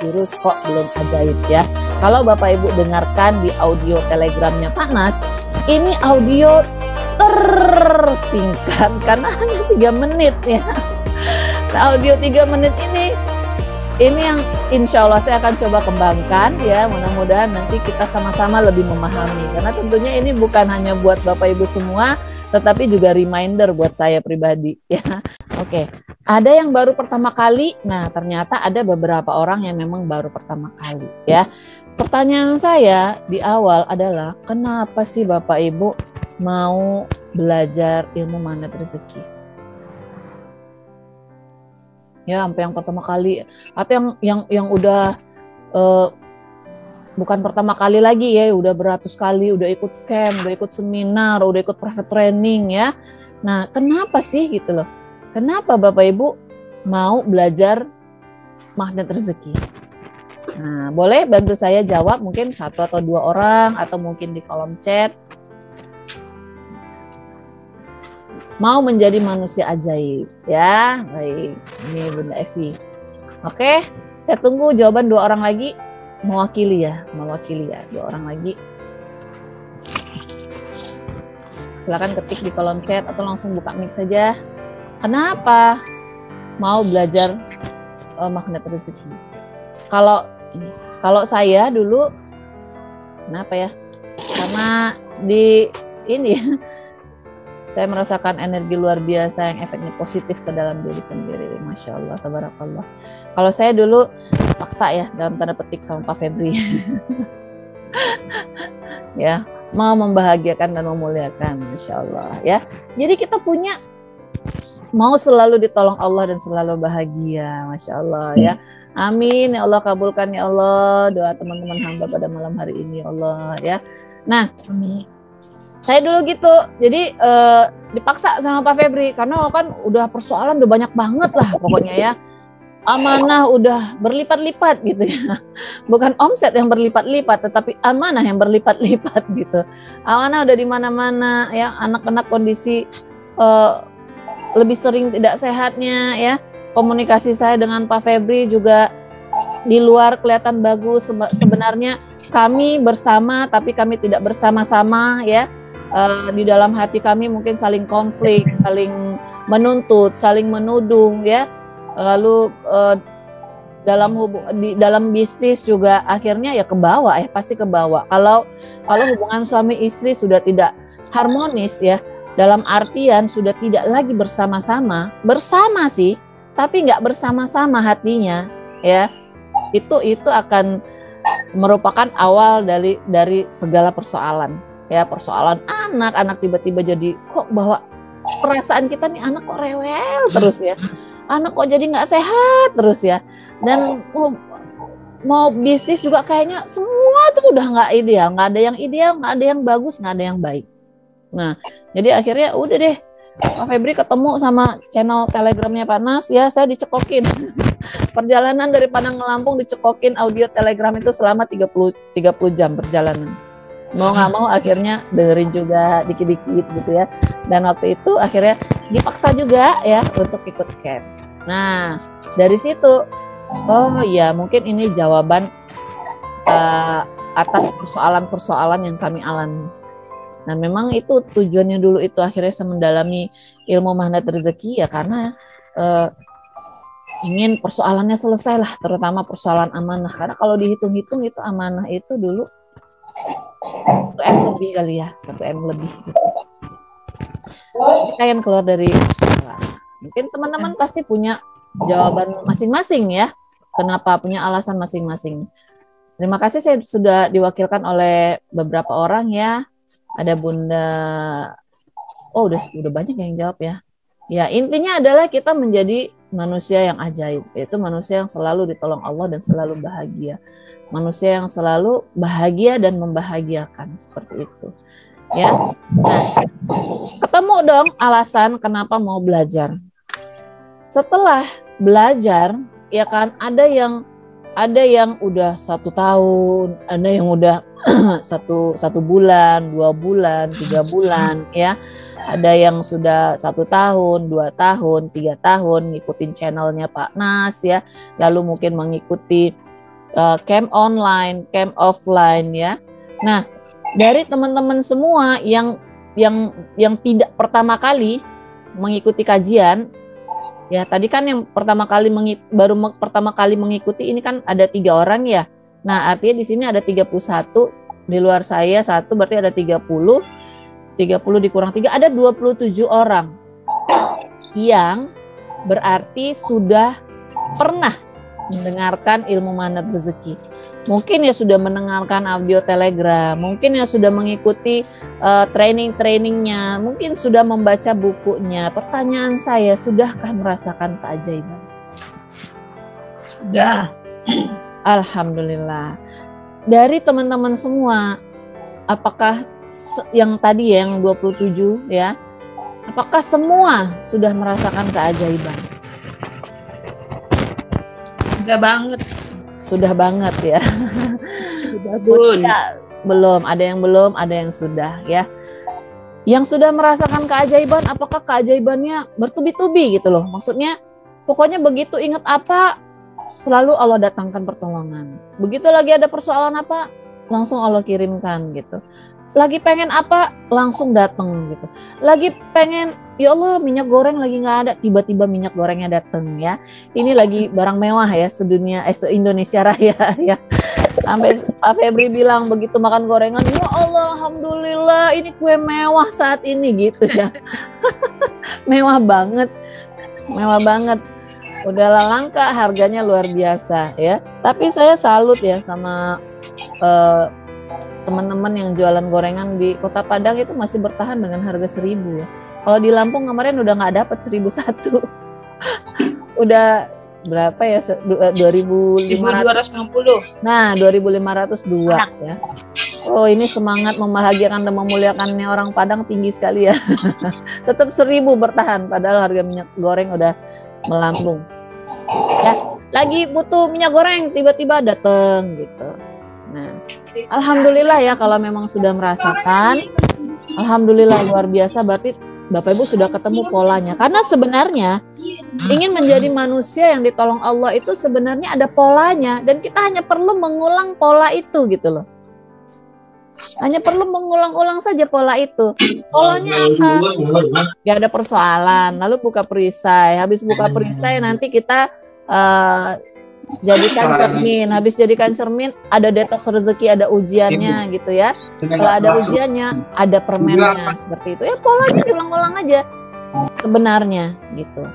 virus kok belum ajaib ya. Kalau Bapak Ibu dengarkan di audio telegramnya Pak Nas, ini audio tersingkat karena hanya 3 menit ya. Nah, audio 3 menit ini yang insya Allah saya akan coba kembangkan ya, mudah-mudahan nanti kita sama-sama lebih memahami, karena tentunya ini bukan hanya buat Bapak Ibu semua, tetapi juga reminder buat saya pribadi ya. Oke, ada yang baru pertama kali, nah ternyata ada beberapa orang yang memang baru pertama kali ya. Pertanyaan saya di awal adalah, kenapa sih Bapak Ibu mau belajar ilmu magnet rezeki? Ya, sampai yang pertama kali atau yang udah bukan pertama kali lagi ya, udah beratus kali, udah ikut camp, udah ikut seminar, udah ikut private training ya. Nah, kenapa sih gitu loh? Kenapa Bapak Ibu mau belajar magnet rezeki? Nah, boleh bantu saya jawab, mungkin 1 atau 2 orang, atau mungkin di kolom chat. Mau menjadi manusia ajaib ya. Baik, ini Bunda Evi. Oke, saya tunggu jawaban 2 orang lagi, mewakili ya 2 orang lagi. Silakan ketik di kolom chat atau langsung buka mic saja. Kenapa mau belajar magnet rezeki? Kalau saya dulu, kenapa ya? Karena di ini saya merasakan energi luar biasa yang efeknya positif ke dalam diri sendiri. Masya Allah, tabarakallah. Kalau saya dulu paksa ya, dalam tanda petik sama Pak Febri. Ya, mau membahagiakan dan memuliakan, Masya Allah ya. Jadi kita punya mau selalu ditolong Allah dan selalu bahagia, Masya Allah ya. Amin, ya Allah, kabulkan ya Allah doa teman-teman hamba pada malam hari ini ya Allah ya. Nah, saya dulu gitu, jadi dipaksa sama Pak Febri, karena kan udah persoalan udah banyak banget lah pokoknya ya. Amanah udah berlipat-lipat gitu ya. Bukan omset yang berlipat-lipat, tetapi amanah yang berlipat-lipat gitu. Amanah udah di mana-mana ya, anak-anak kondisi lebih sering tidak sehatnya ya. Komunikasi saya dengan Pak Febri juga di luar kelihatan bagus, sebenarnya kami bersama tapi kami tidak bersama-sama ya. Di dalam hati kami mungkin saling konflik, saling menuntut, saling menuduh ya. Lalu dalam bisnis juga akhirnya ya ke bawah ya, pasti ke bawah. Kalau hubungan suami istri sudah tidak harmonis ya, dalam artian sudah tidak lagi bersama-sama, bersama sih, tapi nggak bersama-sama hatinya ya. Itu akan merupakan awal dari segala persoalan. Ya, persoalan anak tiba-tiba jadi kok bawa perasaan kita nih, anak kok rewel terus ya, anak kok jadi nggak sehat terus ya, dan mau bisnis juga kayaknya semua tuh udah nggak ideal, nggak ada yang bagus, nggak ada yang baik. Nah, jadi akhirnya udah deh, Pak Febri ketemu sama channel telegramnya Pak Nas ya, saya dicekokin. Perjalanan dari Padang ke Lampung dicekokin audio telegram itu selama 30 jam perjalanan. Mau nggak mau akhirnya dengerin juga dikit-dikit gitu ya. Dan waktu itu akhirnya dipaksa juga ya untuk ikut camp. Nah, dari situ, oh ya mungkin ini jawaban atas persoalan-persoalan yang kami alami. Nah, memang itu tujuannya dulu itu akhirnya saya mendalami ilmu magnet rezeki ya, karena ingin persoalannya selesai lah, terutama persoalan amanah. Karena kalau dihitung-hitung itu amanah itu dulu 1M lebih kali ya, 1M lebih gitu. Kita yang keluar dari mungkin teman-teman pasti punya jawaban masing-masing ya, kenapa, punya alasan masing-masing. Terima kasih, saya sudah diwakilkan oleh beberapa orang ya. Ada Bunda, oh udah banyak yang jawab ya. Ya, intinya adalah kita menjadi manusia yang ajaib, yaitu manusia yang selalu ditolong Allah dan selalu bahagia. Manusia yang selalu bahagia dan membahagiakan, seperti itu. Ya. Nah, ketemu dong alasan kenapa mau belajar. Setelah belajar, ya kan, ada yang udah 1 tahun, ada yang udah satu bulan, 2 bulan, 3 bulan, ya. Ada yang sudah 1 tahun, 2 tahun, 3 tahun ngikutin channelnya Pak Nas ya, lalu mungkin mengikuti camp online, camp offline ya. Nah, dari teman-teman semua yang tidak pertama kali mengikuti kajian, ya tadi kan yang pertama kali pertama kali mengikuti ini kan ada 3 orang ya. Nah, artinya di sini ada 31, di luar saya 1 berarti ada 30 dikurang 3 ada 27 orang yang berarti sudah pernah mendengarkan ilmu mandat rezeki. Mungkin ya sudah mendengarkan audio Telegram, mungkin ya sudah mengikuti training-trainingnya, mungkin sudah membaca bukunya. Pertanyaan saya, sudahkah merasakan keajaiban? Sudah. Alhamdulillah. Dari teman-teman semua, apakah yang tadi yang 27 ya, apakah semua sudah merasakan keajaiban? Sudah banget. Sudah banget ya. Sudah, Bun. Belum, ada yang belum, ada yang sudah ya. Yang sudah merasakan keajaiban, apakah keajaibannya bertubi-tubi gitu loh. Maksudnya pokoknya begitu ingat apa, selalu Allah datangkan pertolongan. Begitu lagi ada persoalan apa, langsung Allah kirimkan gitu. Lagi pengen apa, langsung datang gitu. Lagi pengen, ya Allah minyak goreng lagi nggak ada, tiba-tiba minyak gorengnya datang ya. Ini lagi barang mewah ya sedunia, se-Indonesia Raya ya. Sampai Pak Febri bilang begitu makan gorengan, ya Allah alhamdulillah ini kue mewah saat ini gitu ya. Mewah banget, mewah banget. Udahlah langka, harganya luar biasa ya. Tapi saya salut ya sama teman-teman yang jualan gorengan di Kota Padang itu masih bertahan dengan harga 1.000 ya. Kalau di Lampung kemarin udah nggak dapat 1.001. Udah berapa ya? 2.560. Nah, 2.502 ya. Oh, ini semangat membahagiakan dan memuliakannya orang Padang tinggi sekali ya. Tetap 1.000 bertahan padahal harga minyak goreng udah melambung. Ya, lagi butuh minyak goreng tiba-tiba dateng gitu. Nah, alhamdulillah ya kalau memang sudah merasakan, alhamdulillah luar biasa, berarti Bapak Ibu sudah ketemu polanya. Karena sebenarnya ingin menjadi manusia yang ditolong Allah itu sebenarnya ada polanya dan kita hanya perlu mengulang pola itu gitu loh. Hanya perlu mengulang-ulang saja pola itu. Polanya apa? Gak ada persoalan. Lalu buka perisai. Habis buka perisai nanti kita jadikan cermin. Habis jadikan cermin ada detoks rezeki, ada ujiannya gitu ya. Setelah ada ujiannya, ada permennya seperti itu. Ya polanya diulang-ulang aja sebenarnya gitu.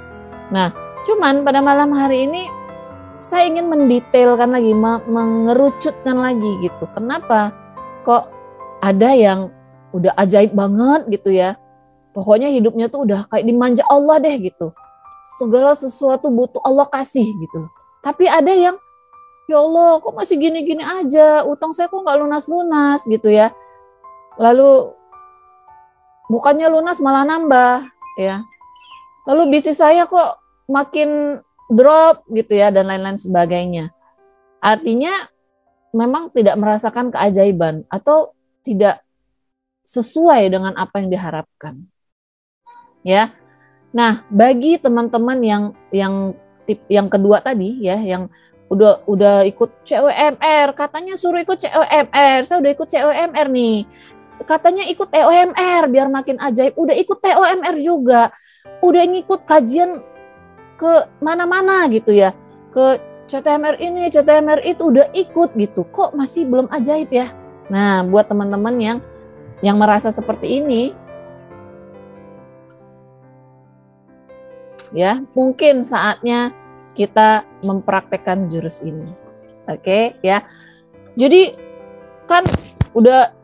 Nah, cuman pada malam hari ini saya ingin mendetailkan lagi, mengerucutkan lagi gitu. Kenapa? Kok ada yang udah ajaib banget gitu ya. Pokoknya hidupnya tuh udah kayak dimanja Allah deh gitu. Segala sesuatu butuh Allah kasih gitu. Tapi ada yang, ya Allah kok masih gini-gini aja, utang saya kok nggak lunas-lunas gitu ya. Lalu bukannya lunas malah nambah ya. Lalu bisnis saya kok makin drop gitu ya dan lain-lain sebagainya. Artinya memang tidak merasakan keajaiban atau tidak sesuai dengan apa yang diharapkan. Ya. Nah, bagi teman-teman yang kedua tadi ya, yang udah ikut COMR, katanya suruh ikut COMR, saya udah ikut COMR nih. Katanya ikut TOMR biar makin ajaib, udah ikut TOMR juga. Udah ngikut kajian ke mana-mana gitu ya. Ke CTMR ini, CTMR itu udah ikut gitu. Kok masih belum ajaib ya? Nah, buat teman-teman yang merasa seperti ini, ya mungkin saatnya kita mempraktekkan jurus ini. Oke, ya. Jadi kan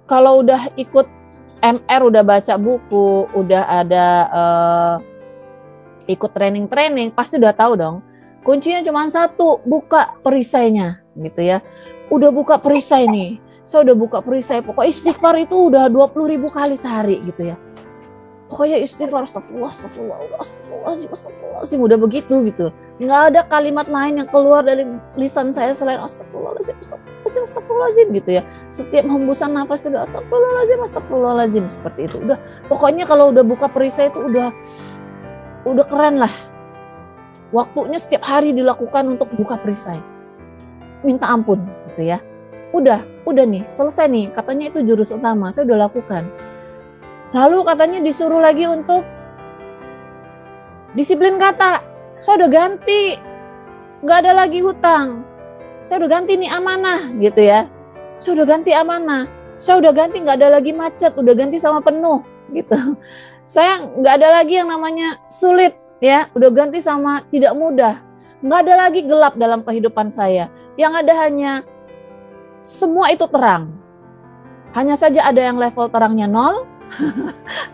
kalau udah ikut MR, udah baca buku, udah ada ikut training-training, pasti udah tahu dong. Kuncinya cuma satu, buka perisainya gitu ya. Udah buka perisai nih. Saya udah buka perisai, pokoknya istighfar itu udah 20.000 kali sehari gitu ya. Pokoknya istighfar, astagfirullahaladzim, udah begitu gitu. Nggak ada kalimat lain yang keluar dari lisan saya selain astagfirullahaladzim gitu ya. Setiap hembusan nafas itu astagfirullahaladzim seperti itu. Udah, pokoknya kalau udah buka perisai itu udah keren lah. Waktunya setiap hari dilakukan untuk buka perisai. minta ampun gitu ya. Udah nih, selesai nih. Katanya itu jurus utama, saya udah lakukan. Lalu katanya disuruh lagi untuk disiplin kata. Saya udah ganti, nggak ada lagi hutang. Saya udah ganti nih amanah gitu ya. Saya udah ganti amanah. Saya udah ganti nggak ada lagi macet, udah ganti sama penuh gitu. Saya nggak ada lagi yang namanya sulit ya, udah ganti sama tidak mudah. Nggak ada lagi gelap dalam kehidupan saya. Yang ada hanya semua itu terang. Hanya saja ada yang level terangnya 0,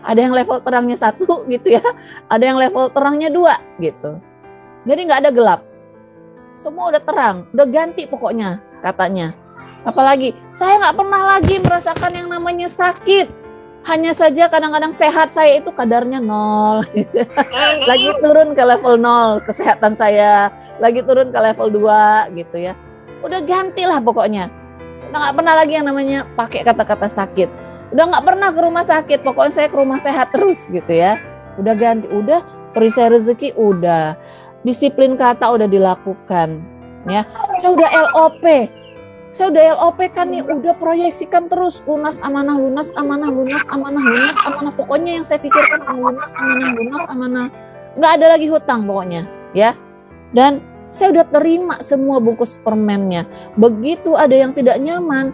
ada yang level terangnya 1 gitu ya, ada yang level terangnya 2 gitu. Jadi nggak ada gelap. Semua udah terang, udah ganti pokoknya katanya. Apalagi saya nggak pernah lagi merasakan yang namanya sakit. Hanya saja kadang-kadang sehat saya itu kadarnya 0. Lagi turun ke level 0 kesehatan saya, lagi turun ke level 2 gitu ya. Udah gantilah pokoknya. Udah nggak pernah lagi yang namanya pakai kata-kata sakit. Udah nggak pernah ke rumah sakit, pokoknya saya ke rumah sehat terus gitu ya. Udah ganti, udah perisai rezeki udah. Disiplin kata udah dilakukan ya. Saya udah LOP. Saya udah LOP kan nih, udah proyeksikan terus lunas amanah, lunas amanah, lunas amanah, lunas amanah. Pokoknya yang saya pikirkan lunas amanah, lunas amanah. Nggak ada lagi hutang pokoknya ya. Dan saya udah terima semua bungkus permennya. Begitu ada yang tidak nyaman,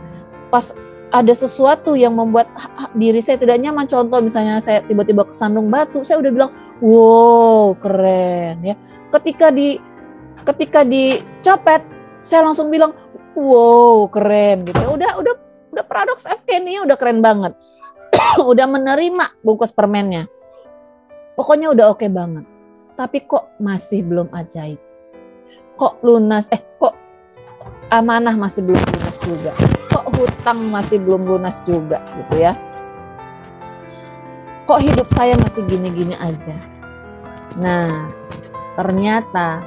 pas ada sesuatu yang membuat diri saya tidak nyaman, contoh misalnya saya tiba-tiba kesandung batu, saya udah bilang, wow keren ya. Ketika dicopet, saya langsung bilang, wow keren gitu. Udah paradoks FK nih, udah keren banget. Udah menerima bungkus permennya. Pokoknya udah oke banget. Tapi kok masih belum ajaib. Kok lunas, kok amanah masih belum lunas juga. Kok hutang masih belum lunas juga gitu ya. Kok hidup saya masih gini-gini aja. Nah, ternyata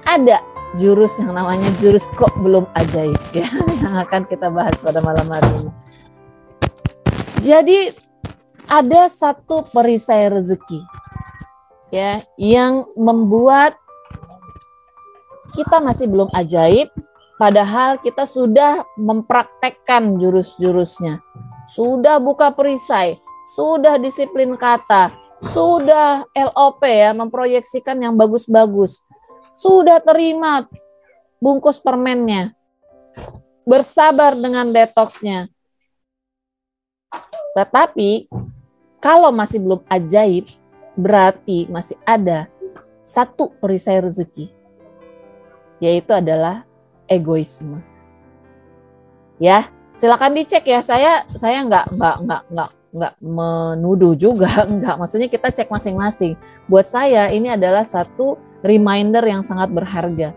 ada jurus yang namanya jurus kok belum ajaib ya, yang akan kita bahas pada malam hari ini. Jadi ada satu perisai rezeki ya yang membuat kita masih belum ajaib, padahal kita sudah mempraktekkan jurus-jurusnya. Sudah buka perisai, sudah disiplin kata, sudah LOP ya, memproyeksikan yang bagus-bagus. Sudah terima bungkus permennya. Bersabar dengan detoksnya. Tetapi kalau masih belum ajaib, berarti masih ada satu perisai rezeki. Yaitu adalah egoisme. Ya, silakan dicek ya. Saya nggak menuduh juga, enggak. Maksudnya kita cek masing-masing. Buat saya ini adalah satu reminder yang sangat berharga.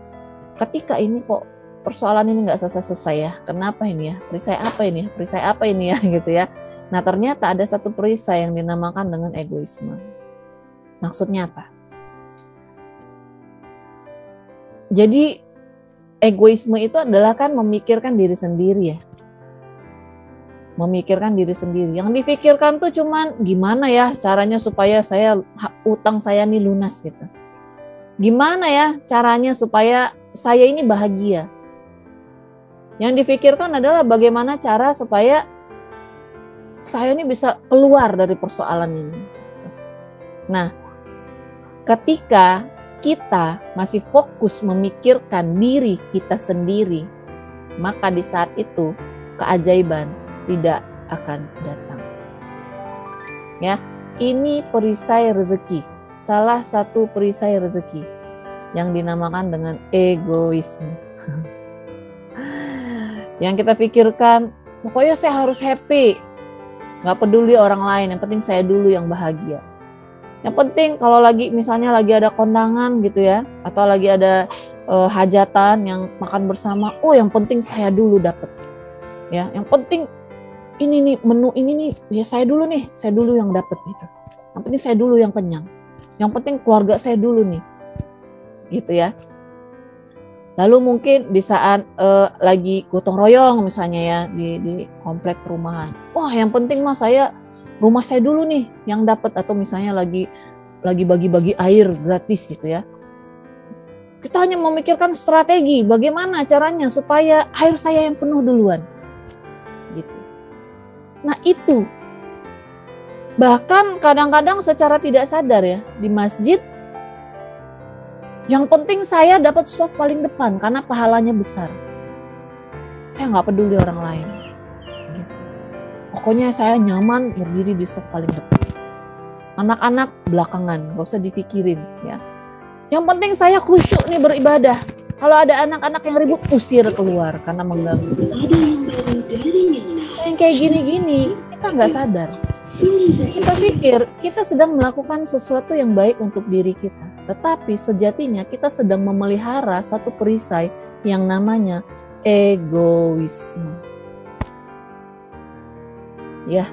Ketika ini kok persoalan ini nggak selesai-selesai ya. Kenapa ini ya? Perisai apa ini ya? Perisai apa ini ya gitu ya. Nah, ternyata ada satu perisai yang dinamakan dengan egoisme. Maksudnya apa? Jadi egoisme itu adalah kan memikirkan diri sendiri ya. Memikirkan diri sendiri. Yang difikirkan tuh cuman gimana ya caranya supaya utang saya nih lunas gitu. Gimana ya caranya supaya saya ini bahagia. Yang difikirkan adalah bagaimana cara supaya saya ini bisa keluar dari persoalan ini. Nah, ketika kita masih fokus memikirkan diri kita sendiri, maka di saat itu keajaiban tidak akan datang. Ya, ini perisai rezeki, salah satu perisai rezeki yang dinamakan dengan egoisme. Yang kita pikirkan, pokoknya saya harus happy, nggak peduli orang lain, yang penting saya dulu yang bahagia. Yang penting kalau misalnya lagi ada kondangan gitu ya, atau lagi ada hajatan yang makan bersama, yang penting saya dulu dapat. Ya, yang penting ini nih menu ini nih, ya saya dulu yang dapat gitu. Yang penting saya dulu yang kenyang. Yang penting keluarga saya dulu nih, gitu ya. Lalu mungkin di saat lagi gotong royong misalnya ya di komplek perumahan, yang penting mah rumah saya dulu nih yang dapat, atau misalnya lagi bagi-bagi air gratis gitu ya. Kita hanya memikirkan strategi, bagaimana caranya supaya air saya yang penuh duluan. Gitu. Nah itu, bahkan kadang-kadang secara tidak sadar ya, di masjid, yang penting saya dapat soft paling depan karena pahalanya besar. Saya nggak peduli orang lain. Gitu. Pokoknya saya nyaman berdiri di soft paling depan. Anak-anak belakangan, gak usah dipikirin ya. Yang penting saya khusyuk nih beribadah. Kalau ada anak-anak yang ribut, usir keluar karena mengganggu. Yang kayak gini-gini, kita nggak sadar. Kita pikir kita sedang melakukan sesuatu yang baik untuk diri kita. Tetapi sejatinya kita sedang memelihara satu perisai yang namanya egoisme. Ya.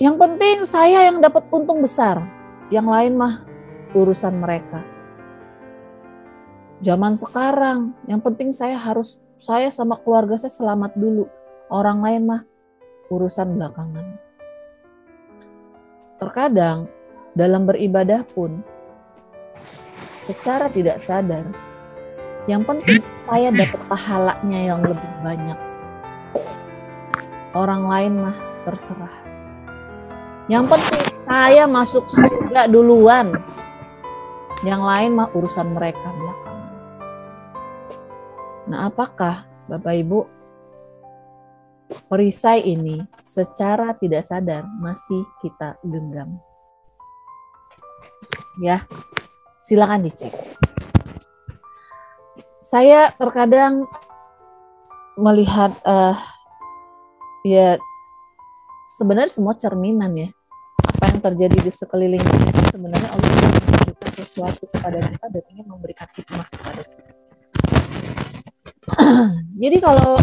Yang penting saya yang dapat untung besar. Yang lain mah urusan mereka. Zaman sekarang, yang penting saya sama keluarga saya selamat dulu. Orang lain mah urusan belakangan. Terkadang dalam beribadah pun secara tidak sadar, yang penting saya dapat pahalanya yang lebih banyak. Orang lain mah terserah. Yang penting saya masuk surga duluan. Yang lain mah urusan mereka belakangan. Nah, apakah Bapak Ibu perisai ini secara tidak sadar masih kita genggam? Ya, silakan dicek. Saya terkadang melihat ya sebenarnya semua cerminan ya. Apa yang terjadi di sekeliling kita itu sebenarnya Allah memberikan sesuatu kepada kita dan ingin memberikan hikmah kepada kita. Jadi kalau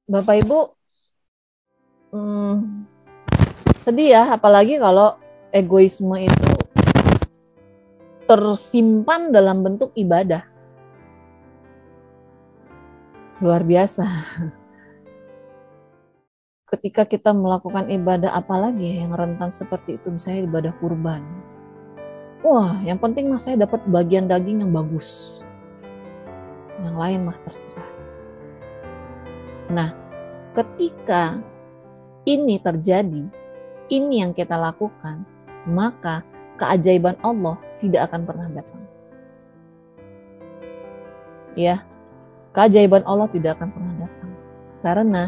Bapak Ibu sedih ya, apalagi kalau egoisme itu tersimpan dalam bentuk ibadah. Luar biasa. Ketika kita melakukan ibadah apalagi yang rentan seperti itu, misalnya ibadah kurban. Wah, yang penting mah saya dapat bagian daging yang bagus. Yang lain mah terserah. Nah, ketika ini terjadi, ini yang kita lakukan, maka keajaiban Allah tidak akan pernah datang. Ya, keajaiban Allah tidak akan pernah datang. Karena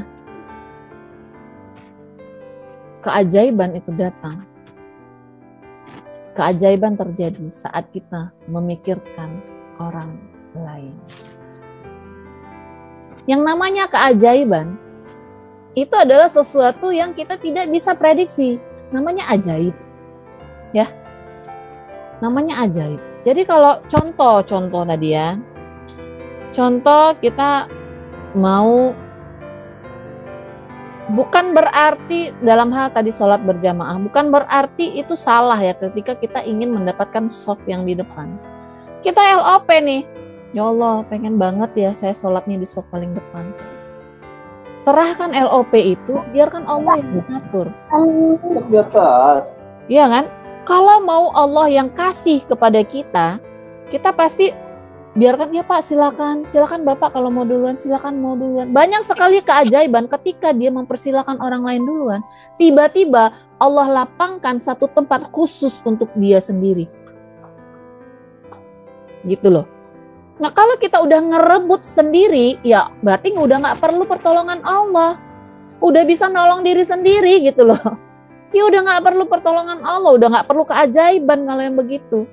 keajaiban itu datang. Keajaiban terjadi saat kita memikirkan orang lain. Yang namanya keajaiban itu adalah sesuatu yang kita tidak bisa prediksi. Namanya ajaib. Ya. Namanya ajaib. Jadi kalau contoh tadi ya. Contoh kita mau, bukan berarti dalam hal tadi sholat berjamaah, bukan berarti itu salah ya ketika kita ingin mendapatkan soft yang di depan. Kita LOP nih, ya Allah pengen banget ya saya sholatnya di soft paling depan. Serahkan LOP itu, biarkan Allah yang mengatur. Iya kan? Kalau mau Allah yang kasih kepada kita, kita pasti biarkan ya Pak, silakan Bapak kalau mau duluan, silakan mau duluan. Banyak sekali keajaiban ketika dia mempersilakan orang lain duluan. Tiba-tiba Allah lapangkan satu tempat khusus untuk dia sendiri. Gitu loh. Nah kalau kita udah ngerebut sendiri, ya berarti udah gak perlu pertolongan Allah. Udah bisa nolong diri sendiri gitu loh. Ya udah gak perlu pertolongan Allah, udah gak perlu keajaiban kalau yang begitu.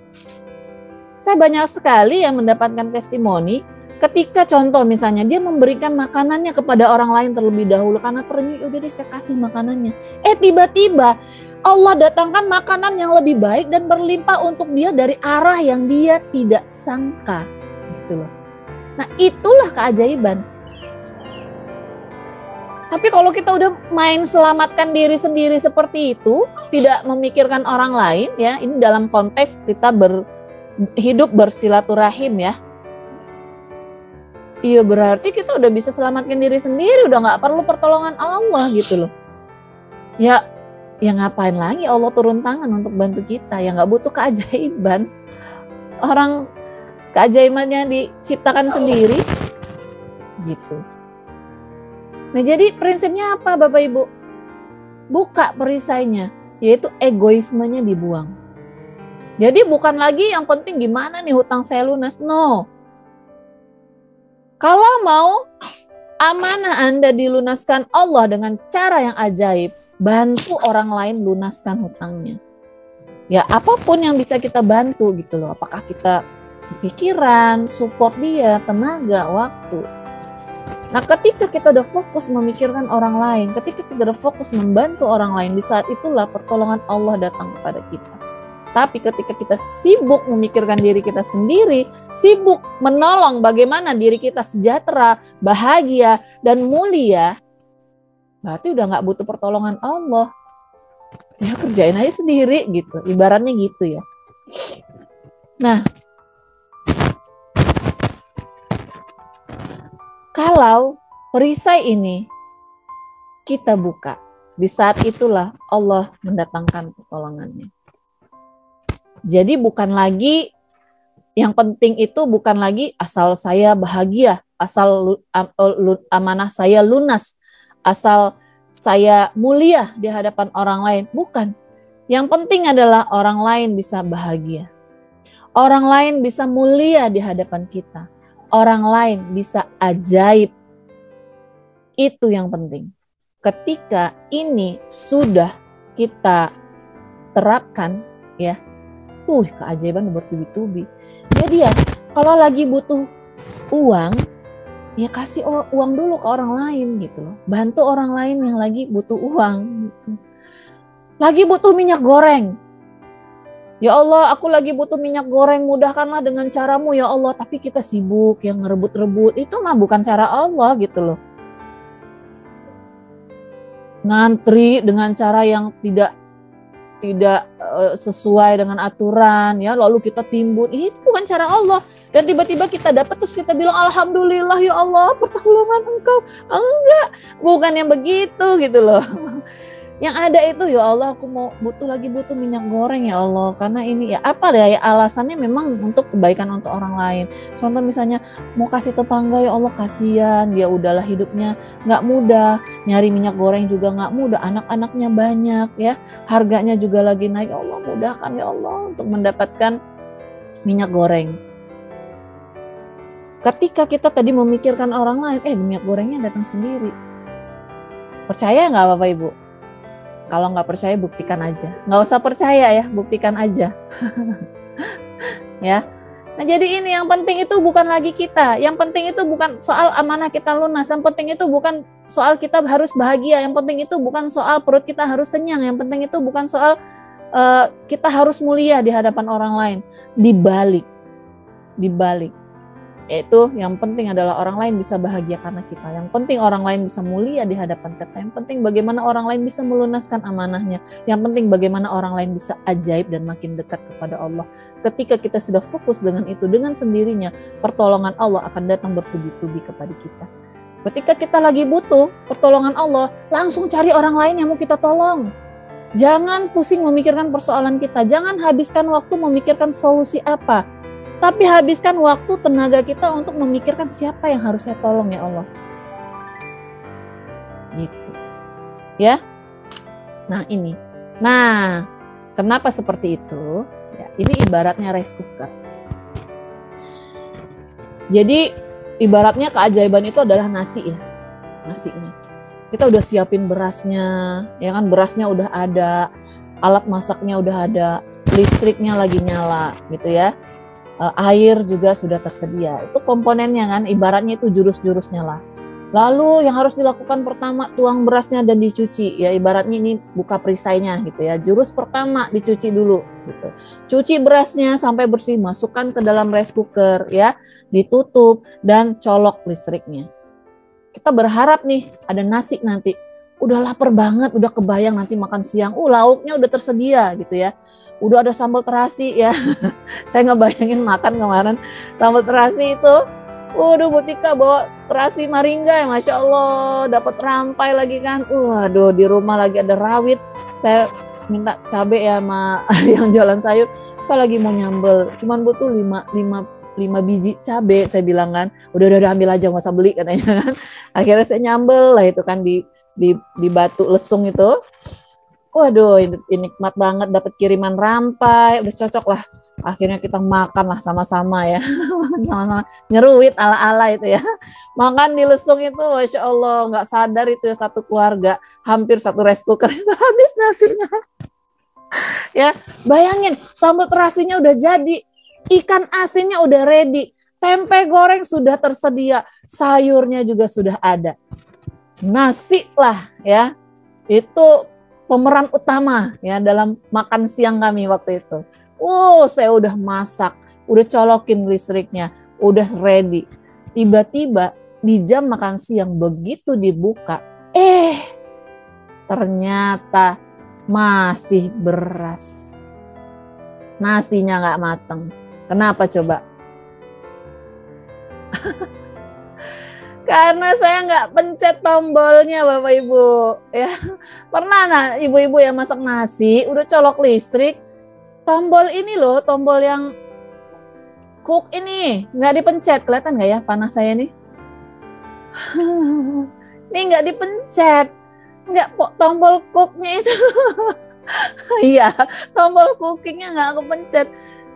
Saya banyak sekali yang mendapatkan testimoni ketika contoh misalnya dia memberikan makanannya kepada orang lain terlebih dahulu karena ternyata udah deh saya kasih makanannya. Tiba-tiba Allah datangkan makanan yang lebih baik dan berlimpah untuk dia dari arah yang dia tidak sangka. Gitu loh. Nah itulah keajaiban. Tapi kalau kita udah main selamatkan diri sendiri seperti itu, tidak memikirkan orang lain ya, ini dalam konteks kita hidup bersilaturahim ya. Iya berarti kita udah bisa selamatkan diri sendiri, udah gak perlu pertolongan Allah gitu loh. Ya ngapain lagi Allah turun tangan untuk bantu kita, ya gak butuh keajaiban. Orang keajaibannya diciptakan sendiri gitu. Nah, jadi prinsipnya apa Bapak Ibu? Buka perisainya, yaitu egoismenya dibuang. Jadi bukan lagi yang penting gimana nih hutang saya lunas, no. Kalau mau amanah Anda dilunaskan Allah dengan cara yang ajaib, bantu orang lain lunaskan hutangnya. Ya apapun yang bisa kita bantu gitu loh, apakah kita pikiran, support dia, tenaga, waktu. Nah, ketika kita udah fokus memikirkan orang lain, ketika kita udah fokus membantu orang lain, di saat itulah pertolongan Allah datang kepada kita. Tapi ketika kita sibuk memikirkan diri kita sendiri, sibuk menolong bagaimana diri kita sejahtera, bahagia, dan mulia, berarti udah nggak butuh pertolongan Allah. Ya kerjain aja sendiri gitu, ibaratnya gitu ya. Nah, kalau perisai ini kita buka, di saat itulah Allah mendatangkan pertolongannya. Jadi bukan lagi, yang penting itu bukan lagi asal saya bahagia, asal amanah saya lunas, asal saya mulia di hadapan orang lain. Bukan. Yang penting adalah orang lain bisa bahagia. Orang lain bisa mulia di hadapan kita. Orang lain bisa ajaib. Itu yang penting. Ketika ini sudah kita terapkan, ya, keajaiban bertubi-tubi. Jadi ya, kalau lagi butuh uang, ya kasih uang dulu ke orang lain gitu loh. Bantu orang lain yang lagi butuh uang gitu. Lagi butuh minyak goreng. Ya Allah, aku lagi butuh minyak goreng, mudahkanlah dengan caramu ya Allah. Tapi kita sibuk yang ngerebut-rebut, itu mah bukan cara Allah gitu loh. Ngantri dengan cara yang tidak sesuai dengan aturan, ya, lalu kita timbun, itu bukan cara Allah. Dan tiba-tiba kita dapat terus kita bilang alhamdulillah ya Allah pertolongan Engkau. Enggak, bukan yang begitu gitu loh. Yang ada itu ya Allah aku lagi butuh minyak goreng ya Allah, karena ini ya apa ya alasannya memang untuk kebaikan untuk orang lain. Contoh misalnya mau kasih tetangga, ya Allah kasihan dia udahlah hidupnya nggak mudah, nyari minyak goreng juga nggak mudah, anak-anaknya banyak ya, harganya juga lagi naik, ya Allah mudahkan ya Allah untuk mendapatkan minyak goreng. Ketika kita tadi memikirkan orang lain, minyak gorengnya datang sendiri. Percaya nggak Bapak Ibu? Kalau nggak percaya buktikan aja. Nggak usah percaya ya, buktikan aja. Ya. Nah jadi ini yang penting itu bukan lagi kita. Yang penting itu bukan soal amanah kita lunas. Yang penting itu bukan soal kita harus bahagia. Yang penting itu bukan soal perut kita harus kenyang. Yang penting itu bukan soal kita harus mulia di hadapan orang lain. Dibalik. Yaitu yang penting adalah orang lain bisa bahagia karena kita. Yang penting orang lain bisa mulia di hadapan kita. Yang penting bagaimana orang lain bisa melunaskan amanahnya. Yang penting bagaimana orang lain bisa ajaib dan makin dekat kepada Allah. Ketika kita sudah fokus dengan itu, dengan sendirinya pertolongan Allah akan datang bertubi-tubi kepada kita. Ketika kita lagi butuh pertolongan Allah, langsung cari orang lain yang mau kita tolong. Jangan pusing memikirkan persoalan kita. Jangan habiskan waktu memikirkan solusi apa. Tapi habiskan waktu tenaga kita untuk memikirkan siapa yang harus saya tolong ya Allah. Gitu. Ya. Nah ini. Nah, kenapa seperti itu? Ya, ini ibaratnya rice cooker. Jadi ibaratnya keajaiban itu adalah nasi ya. Nasinya. Kita udah siapin berasnya, ya kan, berasnya udah ada, alat masaknya udah ada, listriknya lagi nyala gitu ya. Air juga sudah tersedia. Itu komponennya kan, ibaratnya itu jurus-jurusnya lah. Lalu yang harus dilakukan pertama, tuang berasnya dan dicuci. Ya ibaratnya ini buka perisainya gitu ya. Jurus pertama dicuci dulu gitu. Cuci berasnya sampai bersih, masukkan ke dalam rice cooker ya, ditutup dan colok listriknya. Kita berharap nih ada nasi nanti. Udah lapar banget, udah kebayang nanti makan siang. Lauknya udah tersedia gitu ya. Udah ada sambal terasi ya. Saya ngebayangin makan kemarin sambal terasi itu. Waduh, Bu Tika bawa terasi maringga ya, Masya Allah. Dapat rampai lagi kan. Waduh, di rumah lagi ada rawit. Saya minta cabai ya sama yang jualan sayur. Saya lagi mau nyambel. Cuman butuh 5 biji cabe, saya bilang kan, udah ambil aja, nggak usah beli katanya kan. Akhirnya saya nyambel lah itu kan di batu lesung itu. Waduh, ini nikmat banget, dapat kiriman rampai, udah cocok lah. Akhirnya kita makan lah sama-sama ya, sama-sama nyeruit ala-ala itu ya. Makan di lesung itu, masya Allah, nggak sadar itu ya satu keluarga, hampir satu rice cooker itu habis nasinya. Ya, bayangin, sambal terasinya udah jadi, ikan asinnya udah ready, tempe goreng sudah tersedia, sayurnya juga sudah ada. Nasi lah ya, itu pemeran utama ya dalam makan siang kami waktu itu. Saya udah masak, udah colokin listriknya, udah ready. Tiba-tiba di jam makan siang begitu dibuka, ternyata masih beras. Nasinya nggak mateng. Kenapa coba? Karena saya nggak pencet tombolnya, Bapak Ibu. Ya, pernah nah ibu-ibu yang masak nasi, udah colok listrik, tombol ini loh, tombol yang cook ini nggak dipencet, kelihatan nggak ya panas saya nih? Ini nggak dipencet, nggak tombol cooknya itu. Iya, tombol cookingnya nggak kepencet.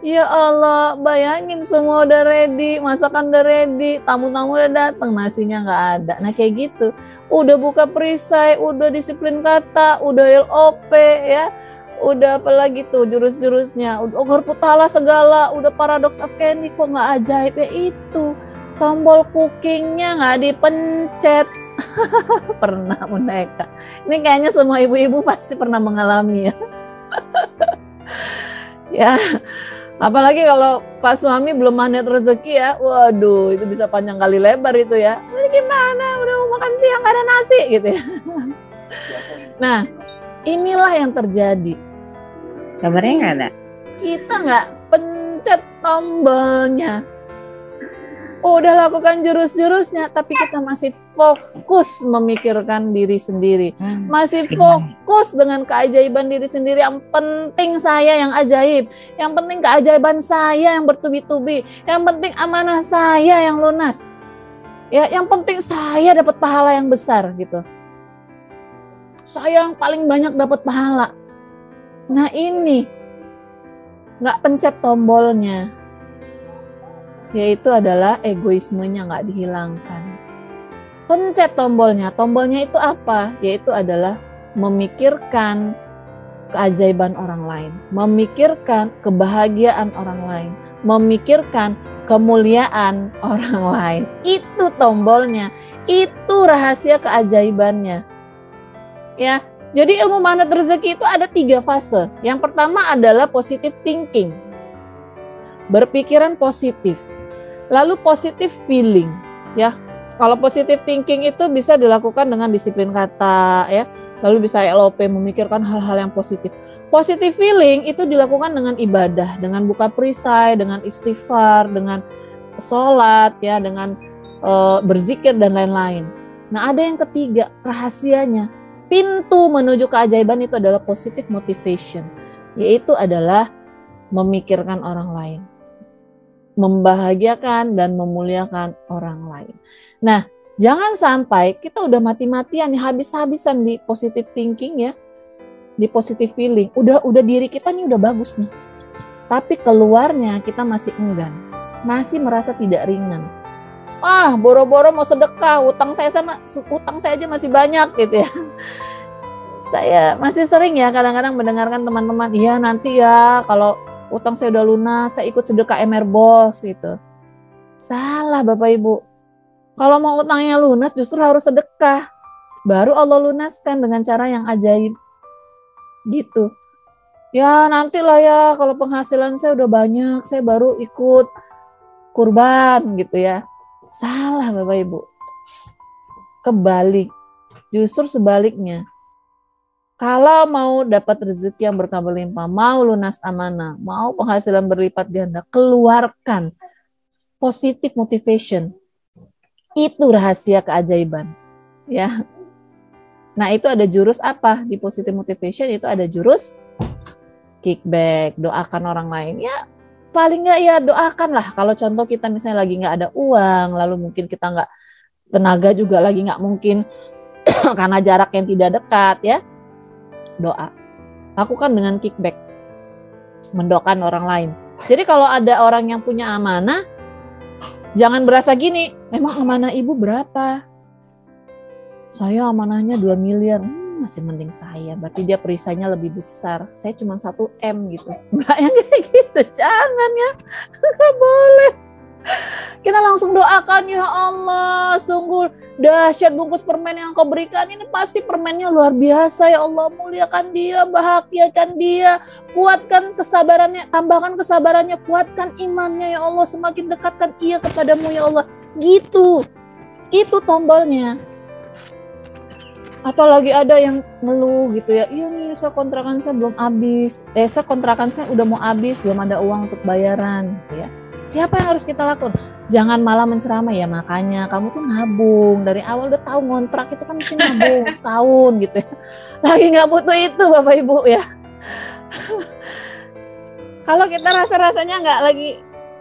Ya Allah, bayangin semua udah ready, masakan udah ready, tamu-tamu udah datang, nasinya nggak ada. Nah kayak gitu, udah buka perisai, udah disiplin kata, udah LOP ya, udah apalagi tuh jurus-jurusnya, udah Ogor-Putala segala, udah paradox of candy, kok nggak ajaib ya itu, tombol cookingnya nggak dipencet. Pernah Bunda. Ini kayaknya semua ibu-ibu pasti pernah mengalami ya. Ya, apalagi kalau Pak suami belum magnet rezeki ya, waduh itu bisa panjang kali lebar itu ya. Ini gimana, udah mau makan siang gak ada nasi gitu ya. Nah, inilah yang terjadi. Kabarnya nggak ada. Kita nggak pencet tombolnya. Udah lakukan jurus-jurusnya, tapi kita masih fokus memikirkan diri sendiri. Masih fokus dengan keajaiban diri sendiri. Yang penting saya yang ajaib. Yang penting keajaiban saya yang bertubi-tubi. Yang penting amanah saya yang lunas. Ya, yang penting saya dapat pahala yang besar gitu. Saya yang paling banyak dapat pahala. Nah ini, nggak pencet tombolnya. Yaitu adalah egoismenya nggak dihilangkan. Pencet tombolnya. Tombolnya itu apa? Yaitu adalah memikirkan keajaiban orang lain. Memikirkan kebahagiaan orang lain. Memikirkan kemuliaan orang lain. Itu tombolnya. Itu rahasia keajaibannya. Ya, jadi ilmu magnet rezeki itu ada 3 fase. Yang pertama adalah positive thinking. Berpikiran positif. Lalu positive feeling, ya. Kalau positive thinking itu bisa dilakukan dengan disiplin kata, ya. Lalu bisa LOP, memikirkan hal-hal yang positif. Positive feeling itu dilakukan dengan ibadah, dengan buka perisai, dengan istighfar, dengan sholat, ya, dengan berzikir dan lain-lain. Nah, ada yang ketiga, rahasianya. Pintu menuju keajaiban itu adalah positive motivation, yaitu adalah memikirkan orang lain. Membahagiakan dan memuliakan orang lain. Nah, jangan sampai kita udah mati-matian nih, habis-habisan di positive thinking ya, di positive feeling. Udah diri kita nih udah bagus nih, tapi keluarnya kita masih enggan, masih merasa tidak ringan. Boro-boro mau sedekah, utang saya aja masih banyak gitu ya. Saya masih sering ya kadang-kadang mendengarkan teman-teman, iya nanti ya kalau utang saya udah lunas, saya ikut sedekah MR Bos gitu. Salah Bapak Ibu. Kalau mau utangnya lunas justru harus sedekah. Baru Allah lunaskan dengan cara yang ajaib. Gitu. Ya nantilah ya kalau penghasilan saya udah banyak, saya baru ikut kurban gitu ya. Salah Bapak Ibu. Kebalik. Justru sebaliknya. Kalau mau dapat rezeki yang berkah berlimpah, mau lunas amanah, mau penghasilan berlipat ganda, keluarkan positive motivation. Itu rahasia keajaiban. Ya. Nah, itu ada jurus apa? Di positive motivation itu ada jurus kickback, doakan orang lain. Ya, paling nggak ya doakan lah. Kalau contoh kita misalnya lagi nggak ada uang, lalu mungkin kita nggak, tenaga juga lagi nggak mungkin karena jarak yang tidak dekat ya, doa. Lakukan dengan kickback, mendoakan orang lain. Jadi kalau ada orang yang punya amanah, jangan berasa gini, memang amanah ibu berapa? Saya amanahnya 2 miliar, masih mending saya, berarti dia perisainya lebih besar, saya cuma 1 M gitu. Mbak yang kayak gitu, jangan ya, nggak boleh. Kita langsung doakan, ya Allah, sungguh dahsyat bungkus permen yang kau berikan ini, pasti permennya luar biasa, ya Allah, muliakan dia, bahagiakan dia, kuatkan kesabarannya, tambahkan kesabarannya, kuatkan imannya, ya Allah, semakin dekatkan ia kepadamu, ya Allah, gitu, itu tombolnya. Atau lagi ada yang ngeluh gitu ya, iya nih saya kontrakan saya belum habis, saya kontrakan saya udah mau habis, belum ada uang untuk bayaran gitu ya. Ya apa yang harus kita lakukan? Jangan malah menceramai, ya makanya kamu tuh nabung dari awal, udah tahu ngontrak itu kan mesti nabung setahun gitu ya. Lagi nggak butuh itu Bapak Ibu ya. Kalau kita rasa-rasanya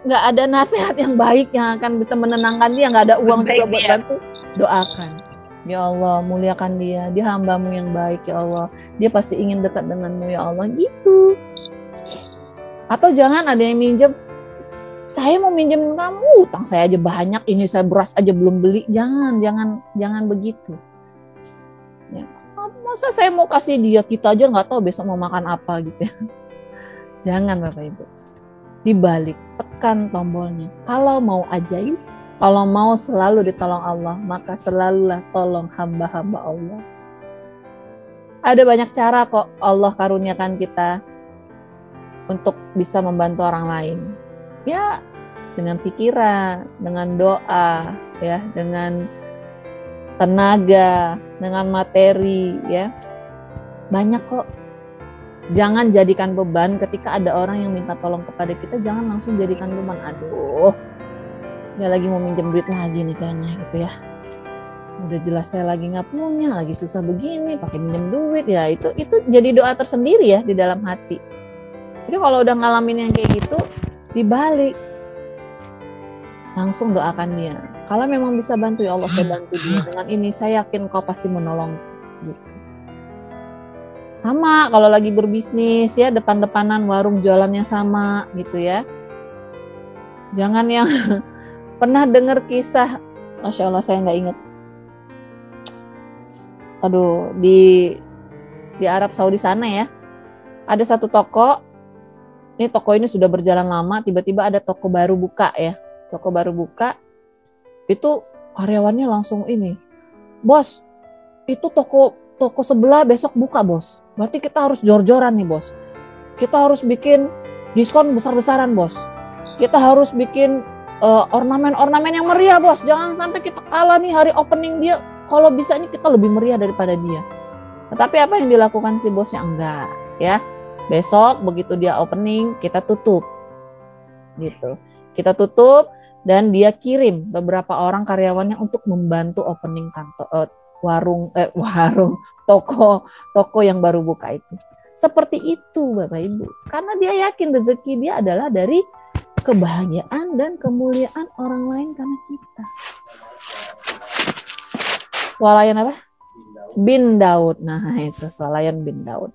nggak ada nasihat yang baik yang akan bisa menenangkan dia, nggak ada uang juga buat bantu, doakan. Ya Allah, muliakan dia, dia hambamu yang baik ya Allah, dia pasti ingin dekat denganmu ya Allah, gitu. Atau jangan ada yang minjem, saya mau minjem kamu, utang saya aja banyak, ini saya beras aja belum beli, jangan begitu. Ya, masa saya mau kasih dia, kita aja nggak tahu besok mau makan apa gitu ya. Jangan Bapak Ibu, dibalik, tekan tombolnya. Kalau mau ajaib, kalau mau selalu ditolong Allah, maka selalulah tolong hamba-hamba Allah. Ada banyak cara kok Allah karuniakan kita untuk bisa membantu orang lain. Ya, dengan pikiran, dengan doa, ya, dengan tenaga, dengan materi, ya. Banyak kok. Jangan jadikan beban ketika ada orang yang minta tolong kepada kita, jangan langsung jadikan beban. Aduh, dia lagi mau minjem duit lagi nih kayaknya gitu ya. Udah jelas saya lagi nggak punya, lagi susah begini, pakai minjem duit ya, itu jadi doa tersendiri ya di dalam hati. Itu kalau udah ngalamin yang kayak gitu, dibalik, langsung doakan dia. Kalau memang bisa bantu, ya Allah saya bantu dia. Dengan ini saya yakin kau pasti menolong. Gitu. Sama kalau lagi berbisnis ya, depan-depanan warung jualannya sama gitu ya. Jangan yang pernah dengar kisah, Masya Allah saya nggak inget. Aduh, di Arab Saudi sana ya, ada satu toko. Ini toko ini sudah berjalan lama, tiba-tiba ada toko baru buka ya. Toko baru buka, itu karyawannya langsung ini, bos, itu toko sebelah besok buka bos. Berarti kita harus jor-joran nih bos. Kita harus bikin diskon besar-besaran bos. Kita harus bikin ornamen-ornamen yang meriah bos. Jangan sampai kita kalah nih hari opening dia. Kalau bisa ini kita lebih meriah daripada dia. Tetapi apa yang dilakukan si bosnya? Enggak ya. Besok begitu dia opening kita tutup. Gitu. Kita tutup dan dia kirim beberapa orang karyawannya untuk membantu opening kantor toko yang baru buka itu. Seperti itu Bapak Ibu. Karena dia yakin rezeki dia adalah dari kebahagiaan dan kemuliaan orang lain karena kita. Swalayan apa? Bin Daud. Nah itu Swalayan bin Daud.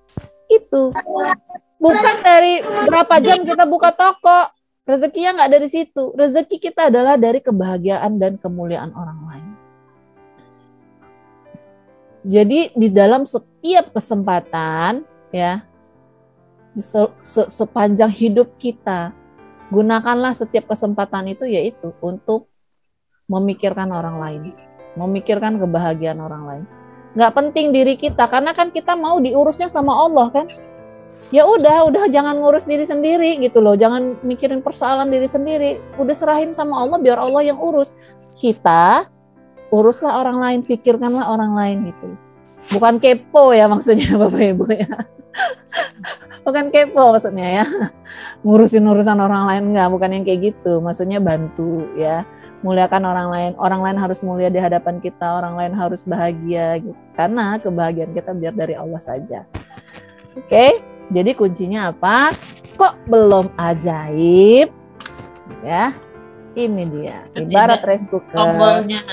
Itu bukan dari berapa jam kita buka toko. Rezekinya nggak dari situ. Rezeki kita adalah dari kebahagiaan dan kemuliaan orang lain. Jadi di dalam setiap kesempatan ya, sepanjang hidup kita, gunakanlah setiap kesempatan itu yaitu untuk memikirkan orang lain, memikirkan kebahagiaan orang lain. Nggak penting diri kita, karena kan kita mau diurusnya sama Allah kan. Ya udah jangan ngurus diri sendiri gitu loh, jangan mikirin persoalan diri sendiri, udah serahin sama Allah, biar Allah yang urus. Kita uruslah orang lain, pikirkanlah orang lain gitu. Bukan kepo ya maksudnya Bapak Ibu ya. Bukan kepo maksudnya ya. Ngurusin urusan orang lain, enggak, bukan yang kayak gitu. Maksudnya bantu ya. Muliakan orang lain. Orang lain harus mulia di hadapan kita, orang lain harus bahagia gitu. Karena kebahagiaan kita biar dari Allah saja. Oke? Jadi kuncinya apa? kok belum ajaib, ya ini dia ibarat rice cooker, tombolnya.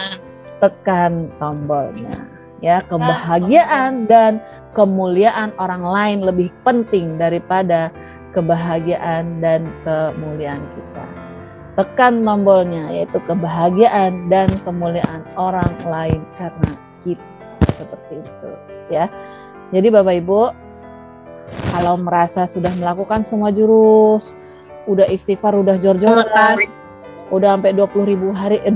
tekan tombolnya, ya. Kebahagiaan dan kemuliaan orang lain lebih penting daripada kebahagiaan dan kemuliaan kita. Tekan tombolnya, yaitu kebahagiaan dan kemuliaan orang lain karena kita, seperti itu, ya. Jadi Bapak Ibu, kalau merasa sudah melakukan semua jurus, udah istighfar, udah jor-joran, udah sampai 20.000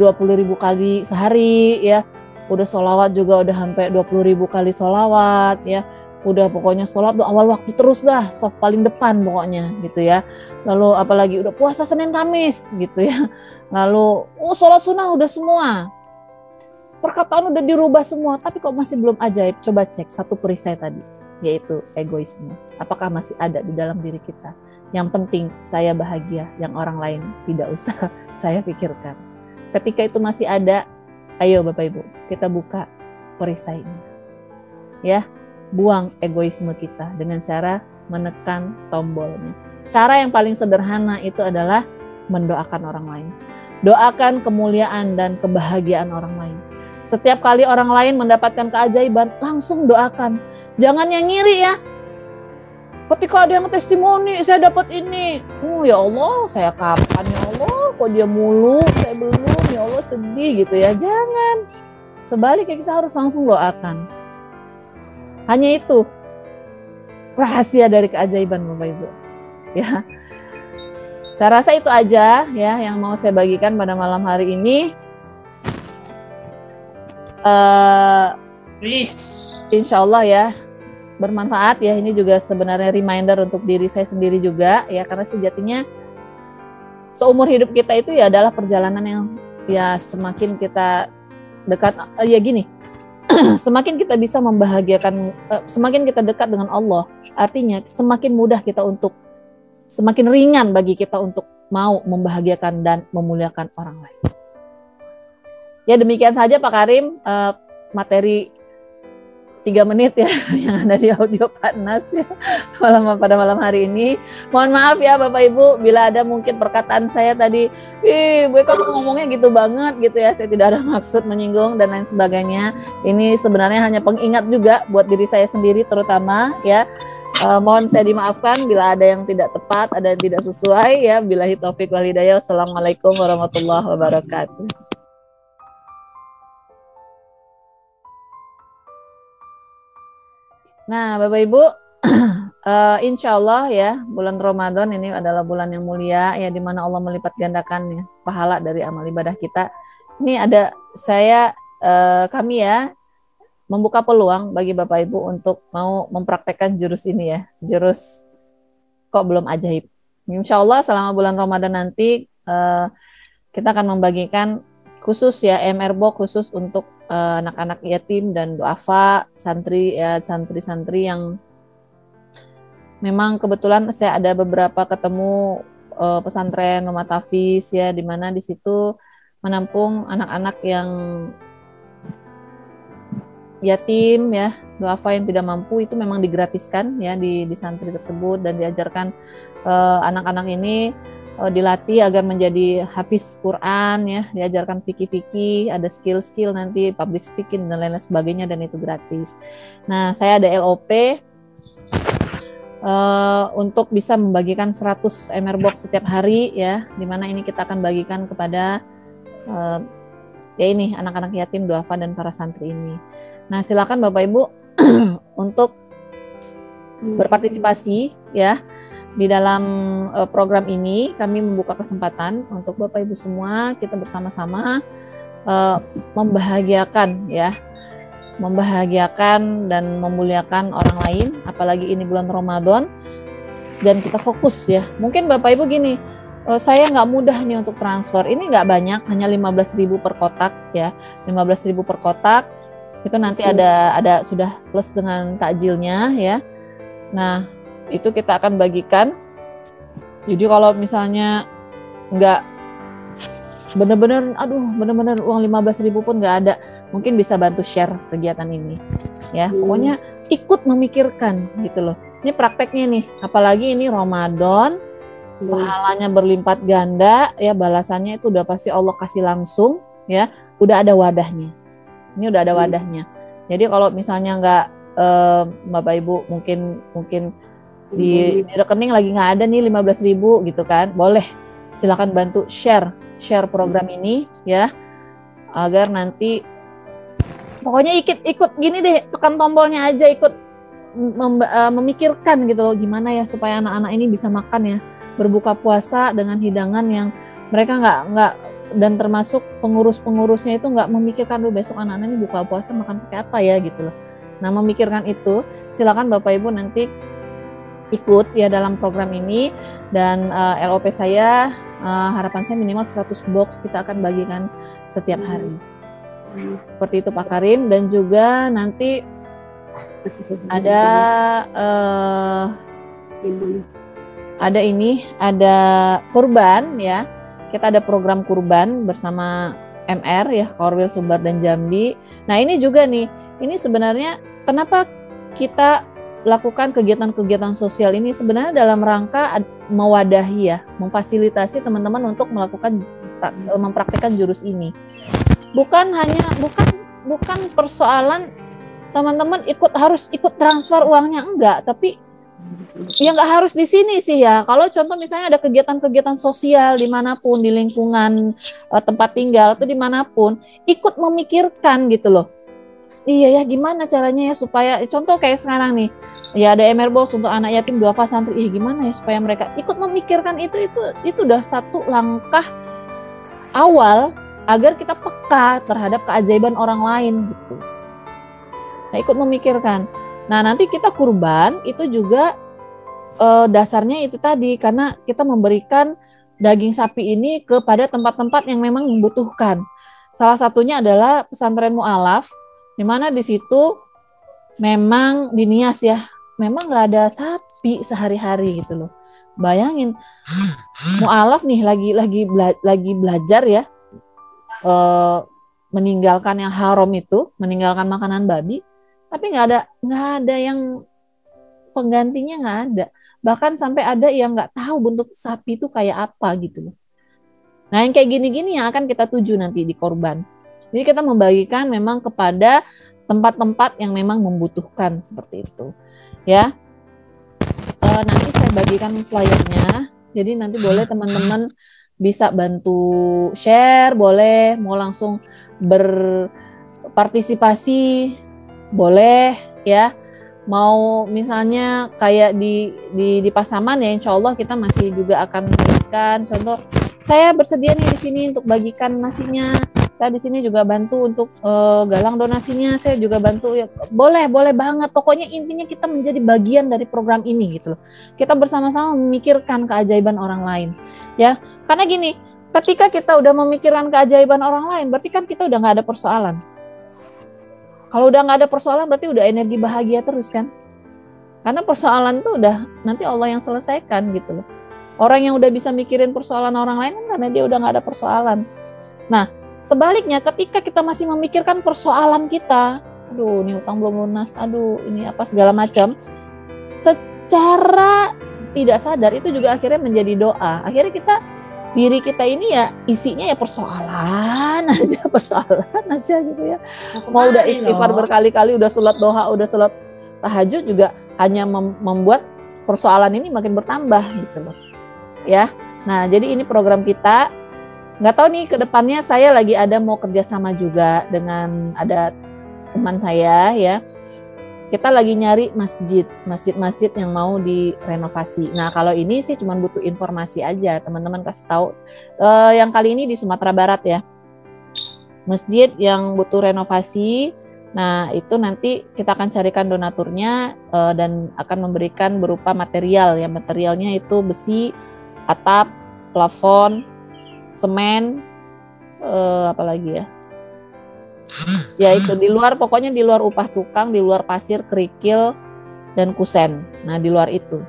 kali sehari, ya. Udah sholawat juga udah sampai 20.000 kali sholawat, ya. Udah pokoknya sholat tuh awal waktu terus dah, soft paling depan pokoknya gitu ya. Lalu apalagi udah puasa Senin Kamis gitu ya. Lalu sholat sunnah udah semua. Perkataan udah dirubah semua, tapi kok masih belum ajaib. Coba cek satu perisai tadi, yaitu egoisme. Apakah masih ada di dalam diri kita? Yang penting saya bahagia, yang orang lain tidak usah saya pikirkan. Ketika itu masih ada, ayo Bapak Ibu, kita buka perisainya. Ya, buang egoisme kita dengan cara menekan tombolnya. Cara yang paling sederhana itu adalah mendoakan orang lain. Doakan kemuliaan dan kebahagiaan orang lain. Setiap kali orang lain mendapatkan keajaiban, langsung doakan. Jangan yang ngiri ya. Ketika ada yang testimoni, saya dapat ini. Ya Allah, saya kapan ya Allah? Kok dia mulu, saya belum. Ya Allah sedih gitu ya. Jangan. Sebaliknya kita harus langsung doakan. Hanya itu rahasia dari keajaiban Bapak Ibu. Ya. Saya rasa itu aja ya yang mau saya bagikan pada malam hari ini. Insya Allah ya bermanfaat ya. Ini juga sebenarnya reminder untuk diri saya sendiri juga ya, karena sejatinya seumur hidup kita itu ya adalah perjalanan yang ya semakin kita dekat ya gini. Semakin kita bisa membahagiakan, semakin kita dekat dengan Allah, artinya semakin mudah kita untuk, semakin ringan bagi kita untuk mau membahagiakan dan memuliakan orang lain. Ya demikian saja Pak Karim, materi 3 menit ya yang ada di audio Pak Nas ya pada malam hari ini. Mohon maaf ya Bapak Ibu bila ada mungkin perkataan saya tadi, Bu Eka ngomongnya gitu banget gitu ya, saya tidak ada maksud menyinggung dan lain sebagainya. Ini sebenarnya hanya pengingat juga buat diri saya sendiri terutama ya. Mohon saya dimaafkan bila ada yang tidak tepat, ada yang tidak sesuai ya. Billahi taufik wal hidayah. Wassalamualaikum warahmatullahi wabarakatuh. Nah, Bapak Ibu, insya Allah ya bulan Ramadan ini adalah bulan yang mulia ya, di mana Allah melipat gandakan ya, pahala dari amal ibadah kita. Ini ada kami ya membuka peluang bagi Bapak Ibu untuk mau mempraktekkan jurus ini ya, jurus kok belum ajaib. Insya Allah selama bulan Ramadan nanti kita akan membagikan khusus ya MR Box khusus untuk anak-anak yatim dan duafa, santri-santri yang memang kebetulan saya ada beberapa ketemu pesantren rumah tahfiz ya, di mana di situ menampung anak-anak yang yatim ya, duafa yang tidak mampu, itu memang digratiskan ya di santri tersebut, dan diajarkan anak-anak ini dilatih agar menjadi hafiz Quran ya, diajarkan fikih-fikih, ada skill-skill nanti public speaking dan lain-lain sebagainya, dan itu gratis. Nah, saya ada LOP untuk bisa membagikan 100 MR Box setiap hari ya, dimana ini kita akan bagikan kepada ya ini anak-anak yatim, duafa dan para santri ini. Nah, silakan Bapak Ibu untuk berpartisipasi ya di dalam program ini. Kami membuka kesempatan untuk Bapak Ibu semua, kita bersama-sama membahagiakan ya, membahagiakan dan memuliakan orang lain, apalagi ini bulan Ramadan dan kita fokus ya. Mungkin Bapak Ibu gini, saya nggak mudah nih untuk transfer, ini nggak banyak, hanya 15.000 per kotak ya, 15.000 per kotak, itu nanti ada sudah plus dengan takjilnya ya. Nah, itu kita akan bagikan. Jadi kalau misalnya nggak bener-bener uang 15.000 pun nggak ada, mungkin bisa bantu share kegiatan ini ya. Pokoknya ikut memikirkan gitu loh, Ini prakteknya nih, apalagi ini Ramadan, pahalanya berlipat ganda, ya balasannya itu udah pasti Allah kasih langsung, ya, udah ada wadahnya. Ini udah ada wadahnya. Jadi kalau misalnya nggak, Bapak Ibu mungkin di rekening lagi nggak ada nih 15.000 gitu kan, boleh silakan bantu share program ini ya, agar nanti pokoknya ikut gini deh, tekan tombolnya aja, ikut memikirkan gitu loh, gimana ya supaya anak-anak ini bisa makan ya, berbuka puasa dengan hidangan yang mereka nggak, dan termasuk pengurusnya itu nggak memikirkan dulu besok anak-anak ini buka puasa makan pakai apa ya gitu loh. Nah, memikirkan itu, silakan Bapak Ibu nanti ikut ya dalam program ini, dan LOP saya, harapan saya minimal 100 box kita akan bagikan setiap hari. Seperti itu Pak Karim. Dan juga nanti ada ada kurban ya. Kita ada program kurban bersama MR ya, Korwil Sumbar dan Jambi. Nah, ini juga nih, ini sebenarnya kenapa kita lakukan kegiatan-kegiatan sosial ini, sebenarnya dalam rangka mewadahi ya, memfasilitasi teman-teman untuk mempraktikkan jurus ini. Bukan persoalan teman-teman harus ikut transfer uangnya, enggak, tapi ya nggak harus di sini sih ya. Kalau contoh misalnya ada kegiatan-kegiatan sosial dimanapun, di lingkungan tempat tinggal atau dimanapun, ikut memikirkan gitu loh. Iya ya, gimana caranya ya supaya, contoh kayak sekarang nih, ya ada MR Box untuk anak yatim duafa santri. Gimana ya supaya mereka ikut memikirkan itu udah satu langkah awal agar kita peka terhadap keajaiban orang lain gitu. Nah, ikut memikirkan. Nah, nanti kita kurban itu juga dasarnya itu tadi, karena kita memberikan daging sapi ini kepada tempat-tempat yang memang membutuhkan. Salah satunya adalah pesantren Mu'alaf, di mana di situ memang di Nias ya, memang nggak ada sapi sehari-hari gitu loh. Bayangin, Mu'alaf nih lagi belajar ya, meninggalkan yang haram itu, meninggalkan makanan babi, tapi nggak ada yang penggantinya, nggak ada. Bahkan sampai ada yang nggak tahu bentuk sapi itu kayak apa gitu loh. Nah, yang kayak gini-gini yang akan kita tuju nanti di korban. Jadi kita membagikan memang kepada tempat-tempat yang memang membutuhkan seperti itu. Ya, nanti saya bagikan flyernya. Jadi nanti boleh teman-teman bisa bantu share, boleh mau langsung berpartisipasi, boleh ya. Mau misalnya kayak di Pasaman ya, insya Allah kita masih juga akan memberikan. Contoh, saya bersedia nih di sini untuk bagikan nasinya. Saya di sini juga bantu untuk galang donasinya. Saya juga bantu ya. Boleh banget. Pokoknya intinya kita menjadi bagian dari program ini gitu loh. Kita bersama-sama memikirkan keajaiban orang lain. Ya, karena gini, ketika kita udah memikirkan keajaiban orang lain, berarti kan kita udah nggak ada persoalan. Kalau udah nggak ada persoalan, berarti udah energi bahagia terus kan? Karena persoalan tuh udah nanti Allah yang selesaikan gitu loh. Orang yang udah bisa mikirin persoalan orang lain kan karena dia udah nggak ada persoalan. Nah, sebaliknya ketika kita masih memikirkan persoalan kita, aduh ini utang belum lunas, aduh ini apa segala macam, secara tidak sadar itu juga akhirnya menjadi doa. Akhirnya diri kita ini ya isinya ya persoalan aja gitu ya. Mau udah istighfar berkali-kali, udah sholat doha, udah sholat tahajud juga hanya membuat persoalan ini makin bertambah gitu loh. Ya, nah jadi ini program kita. Nggak tahu nih ke depannya, saya lagi ada mau kerjasama juga dengan ada teman saya ya. Kita lagi nyari masjid yang mau direnovasi. Nah, kalau ini sih cuma butuh informasi aja, teman-teman kasih tahu. Yang kali ini di Sumatera Barat ya, masjid yang butuh renovasi. Nah, itu nanti kita akan carikan donaturnya dan akan memberikan berupa material. Ya, materialnya itu besi, atap, plafon, semen, apalagi ya. Ya itu pokoknya di luar upah tukang, di luar pasir, kerikil, dan kusen. Nah di luar itu.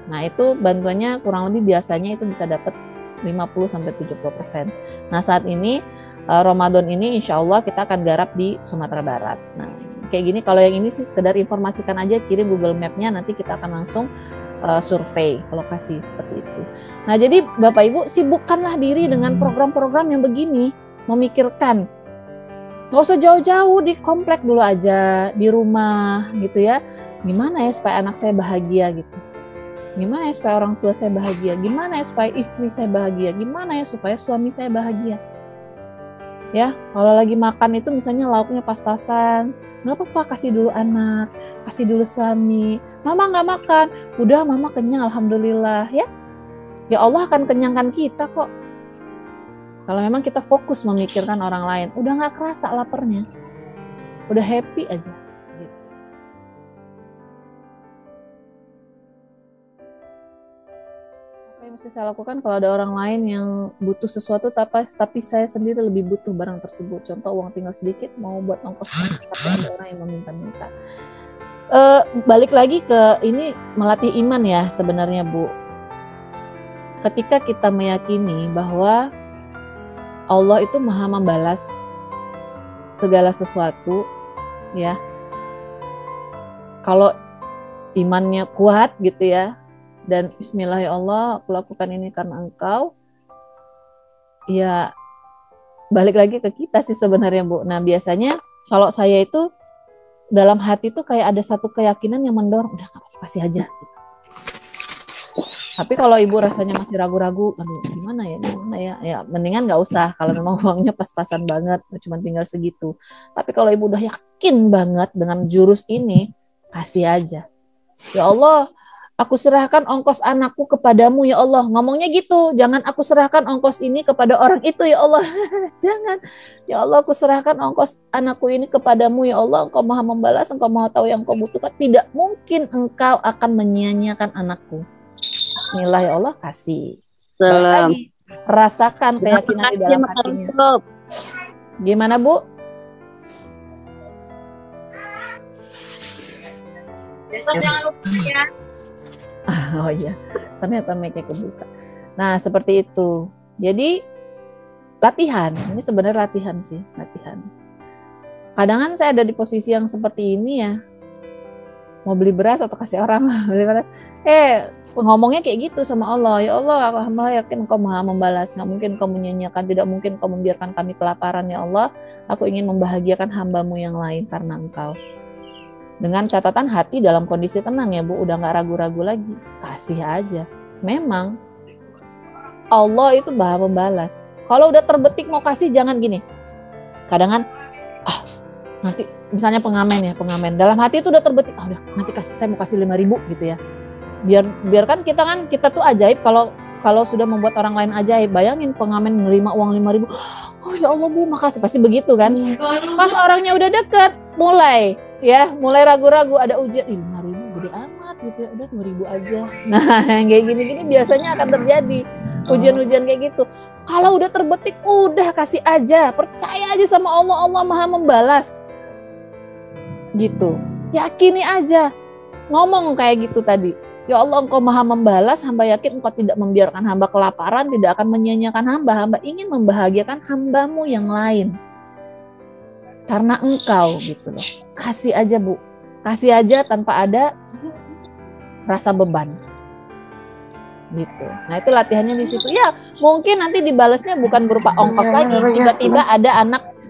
Nah itu bantuannya kurang lebih biasanya itu bisa dapat 50-70%. Nah saat ini Ramadan ini insya Allah kita akan garap di Sumatera Barat. Nah, kayak gini, kalau yang ini sih sekedar informasikan aja, kirim Google Map-nya, nanti kita akan langsung survei lokasi seperti itu. Nah, jadi Bapak Ibu, sibukkanlah diri dengan program-program yang begini, memikirkan. Nggak usah jauh-jauh, di komplek dulu aja, di rumah gitu ya. Gimana ya supaya anak saya bahagia gitu. Gimana ya supaya orang tua saya bahagia. Gimana ya supaya istri saya bahagia. Gimana ya supaya suami saya bahagia. Ya, kalau lagi makan itu misalnya lauknya pas-pasan, nggak apa-apa, kasih dulu anak, kasih dulu suami. Mama nggak makan, udah mama kenyang, alhamdulillah ya. Ya Allah akan kenyangkan kita kok. Kalau memang kita fokus memikirkan orang lain, udah nggak kerasa laparnya, udah happy aja. Mesti saya lakukan kalau ada orang lain yang butuh sesuatu tapi saya sendiri lebih butuh barang tersebut. Contoh uang tinggal sedikit mau buat ongkos, tapi ada orang yang meminta-minta. Balik lagi ke ini, melatih iman ya sebenarnya Bu. Ketika kita meyakini bahwa Allah itu maha membalas segala sesuatu ya. Kalau imannya kuat gitu ya, dan bismillah ya Allah, aku lakukan ini karena Engkau. Ya, balik lagi ke kita sih sebenarnya Bu. Nah, biasanya kalau saya itu dalam hati tuh kayak ada satu keyakinan yang mendorong, udah kasih aja. Tapi kalau Ibu rasanya masih ragu-ragu, aduh gimana ya, ya mendingan nggak usah. Kalau memang uangnya pas-pasan banget, cuma tinggal segitu. Tapi kalau Ibu udah yakin banget dengan jurus ini, kasih aja. Ya Allah, aku serahkan ongkos anakku kepadamu ya Allah. Ngomongnya gitu, jangan aku serahkan ongkos ini kepada orang itu ya Allah. Jangan. Ya Allah, aku serahkan ongkos anakku ini kepadamu ya Allah. Engkau maha membalas, engkau maha tahu yang engkau butuhkan. Tidak mungkin engkau akan menyia-nyiakan anakku. Bismillah ya Allah, kasih. Lagi, rasakan keyakinan di dalam hatinya. Gimana Bu? Besok jangan lupa ya. Oh iya, ternyata mic-nya kebuka. Nah, seperti itu. Jadi, latihan. Ini sebenarnya latihan sih, latihan. Kadang kan saya ada di posisi yang seperti ini ya. Mau beli beras atau kasih orang, beli beras. Ngomongnya kayak gitu sama Allah. Ya Allah, aku hamba yakin Engkau maha membalas. Nggak mungkin Engkau menyia-nyiakan, tidak mungkin Engkau membiarkan kami kelaparan ya Allah. Aku ingin membahagiakan hambamu yang lain karena Engkau. Dengan catatan hati dalam kondisi tenang ya Bu, udah nggak ragu-ragu lagi, kasih aja. Memang Allah itu maha membalas. Kalau udah terbetik mau kasih, jangan gini. Kadang kan, nanti misalnya pengamen dalam hati itu udah terbetik, udah nanti kasih, saya mau kasih 5.000 gitu ya. Biarkan kita tuh ajaib kalau sudah membuat orang lain ajaib. Bayangin pengamen menerima uang 5.000, oh ya Allah Bu makasih, pasti begitu kan. Pas orangnya udah deket, mulai ragu-ragu, ada ujian, 5.000 gede amat gitu ya, udah 2.000 aja. Nah yang kayak gini-gini biasanya akan terjadi ujian-ujian kayak gitu. Kalau udah terbetik, udah kasih aja, percaya aja sama Allah, Allah maha membalas gitu, yakini aja, ngomong kayak gitu tadi. Ya Allah, Engkau maha membalas, hamba yakin Engkau tidak membiarkan hamba kelaparan, tidak akan menyia-nyiakan hamba. Hamba ingin membahagiakan hambamu yang lain. Karena Engkau gitu loh. Kasih aja Bu. Kasih aja tanpa ada rasa beban. Gitu. Nah itu latihannya di situ. Ya mungkin nanti dibalasnya bukan berupa ongkos lagi. Tiba-tiba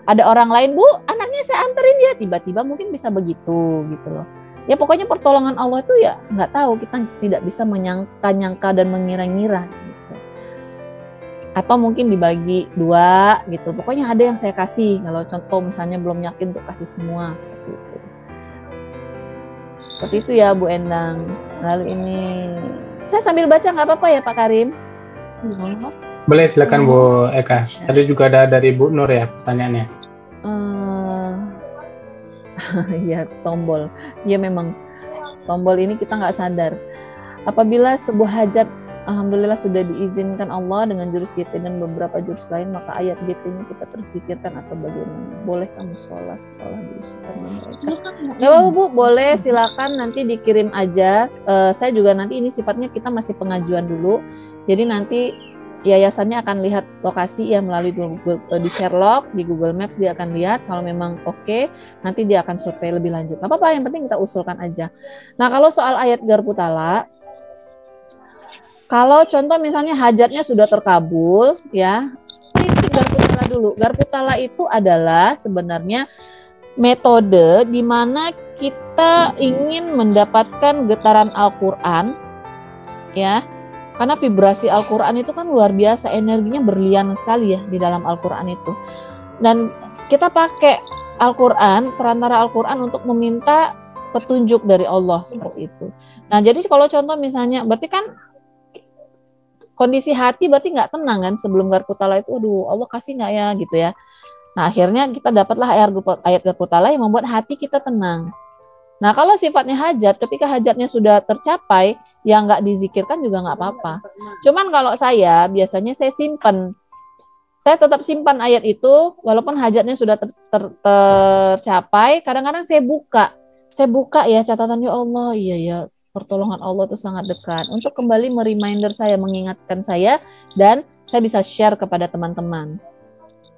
ada orang lain, Bu, anaknya saya anterin ya. Tiba-tiba mungkin bisa begitu gitu loh. Ya pokoknya pertolongan Allah itu ya nggak tahu, kita tidak bisa menyangka-nyangka dan mengira-ngira gitu. Atau mungkin dibagi 2 gitu. Pokoknya ada yang saya kasih. Kalau contoh misalnya belum yakin untuk kasih semua seperti itu. Seperti itu ya Bu Endang. Lalu ini saya sambil baca nggak apa-apa ya Pak Karim? Boleh, silakan Bu Eka. Tadi juga ada dari Bu Nur ya pertanyaannya. Ya tombol, ya memang tombol ini kita nggak sadar. Apabila sebuah hajat alhamdulillah sudah diizinkan Allah dengan jurus GT dan beberapa jurus lain, maka ayat GT-nya kita tersikirkan atau bagaimana? Boleh kamu sholat setelah diusulkan mereka? Nggak apa-apa Bu, boleh, silakan nanti dikirim aja. Saya juga nanti ini sifatnya kita masih pengajuan dulu, jadi nanti yayasannya akan lihat lokasi ya melalui Google, di Sherlock, di Google Maps dia akan lihat kalau memang oke, nanti dia akan survei lebih lanjut. Gak apa-apa, yang penting kita usulkan aja. Nah, kalau soal ayat Garpu Tala, kalau contoh misalnya hajatnya sudah terkabul ya, ini Garpu Tala dulu. Garpu Tala itu adalah sebenarnya metode di mana kita ingin mendapatkan getaran Al-Qur'an ya. Karena vibrasi Al-Qur'an itu kan luar biasa, energinya berlian sekali ya di dalam Al-Qur'an itu. Dan kita pakai Al-Qur'an, perantara Al-Qur'an untuk meminta petunjuk dari Allah seperti itu. Nah, jadi kalau contoh misalnya berarti kan kondisi hati berarti nggak tenang kan sebelum Garpu Tala itu, aduh Allah kasih nggak ya gitu ya. Nah, akhirnya kita dapatlah ayat Garpu Tala yang membuat hati kita tenang. Nah, kalau sifatnya hajat, ketika hajatnya sudah tercapai, yang nggak dizikirkan juga nggak apa-apa. Cuman kalau saya, biasanya saya simpan. Saya tetap simpan ayat itu, walaupun hajatnya sudah tercapai, kadang-kadang saya buka. Saya buka ya catatan, ya Allah, iya ya, pertolongan Allah itu sangat dekat. Untuk kembali mereminder saya, mengingatkan saya, dan saya bisa share kepada teman-teman.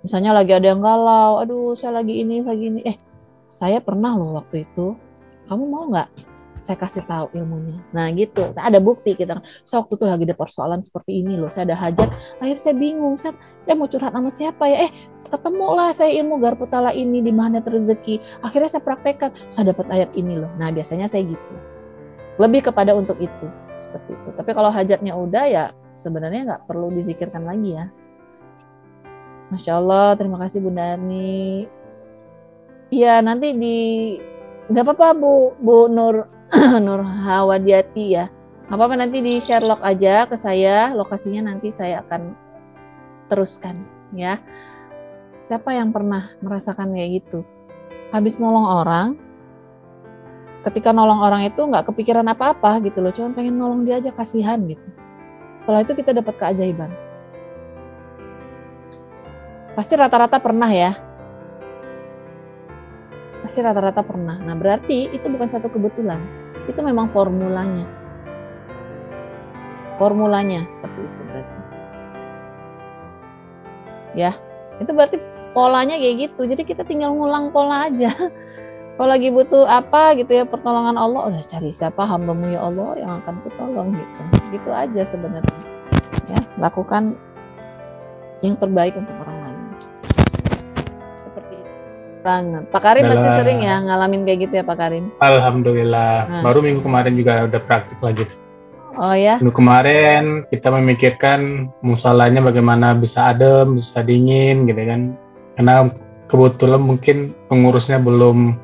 Misalnya lagi ada yang galau, aduh saya lagi ini, saya pernah loh waktu itu, kamu mau nggak saya kasih tahu ilmunya? Nah gitu, nah, ada bukti kita. Saya waktu itu lagi ada persoalan seperti ini loh, saya ada hajat, akhirnya saya bingung, saya mau curhat sama siapa ya? Ketemulah saya ilmu Garpu Tala ini di Magnet Rezeki. Akhirnya saya praktekkan, saya dapat ayat ini loh. Nah biasanya saya gitu, lebih kepada untuk itu, seperti itu. Tapi kalau hajatnya udah ya sebenarnya nggak perlu dizikirkan lagi ya. Masya Allah, terima kasih Bunda Arni. Iya, nanti nggak apa-apa Bu Nur Nur Hawadiati ya. Nggak apa-apa, nanti di Sherlock aja ke saya, lokasinya nanti saya akan teruskan ya. Siapa yang pernah merasakan kayak gitu? Habis nolong orang, ketika nolong orang itu nggak kepikiran apa-apa gitu loh, cuma pengen nolong dia aja, kasihan gitu. Setelah itu kita dapat keajaiban. Pasti rata-rata pernah ya. Pasti rata-rata pernah. Nah, berarti itu bukan satu kebetulan. Itu memang formulanya. Formulanya seperti itu berarti. Ya, itu berarti polanya kayak gitu. Jadi kita tinggal ngulang pola aja. Kalau lagi butuh apa gitu ya, pertolongan Allah, udah cari siapa hambamu ya Allah yang akan kutolong gitu. Gitu aja sebenarnya. Ya, lakukan yang terbaik untuk orang lain. Banget. Pak Karim pasti sering ya ngalamin kayak gitu ya Pak Karim? Alhamdulillah. Baru minggu kemarin juga udah praktik lagi. Oh ya? Minggu kemarin kita memikirkan musolanya bagaimana bisa adem, bisa dingin gitu kan. Karena kebetulan mungkin pengurusnya belum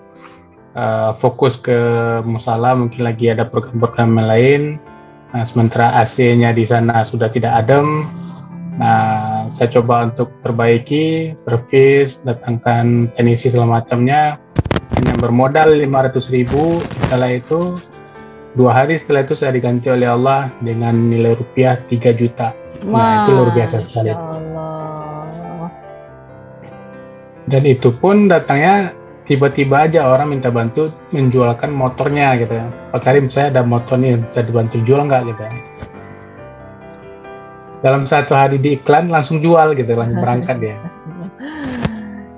fokus ke musola, mungkin lagi ada program-program lain. Nah, sementara AC-nya di sana sudah tidak adem. Nah, saya coba untuk perbaiki, servis, datangkan teknisi segala macamnya, hanya bermodal 500.000. Setelah itu 2 hari setelah itu saya diganti oleh Allah dengan nilai rupiah 3 juta. Nah, itu luar biasa sekali. Allah. Dan itu pun datangnya tiba-tiba aja, orang minta bantu menjualkan motornya gitu. Pak Karim, saya ada motor nih, bisa dibantu jual nggak gitu. Dalam 1 hari di iklan langsung jual gitu, langsung berangkat dia.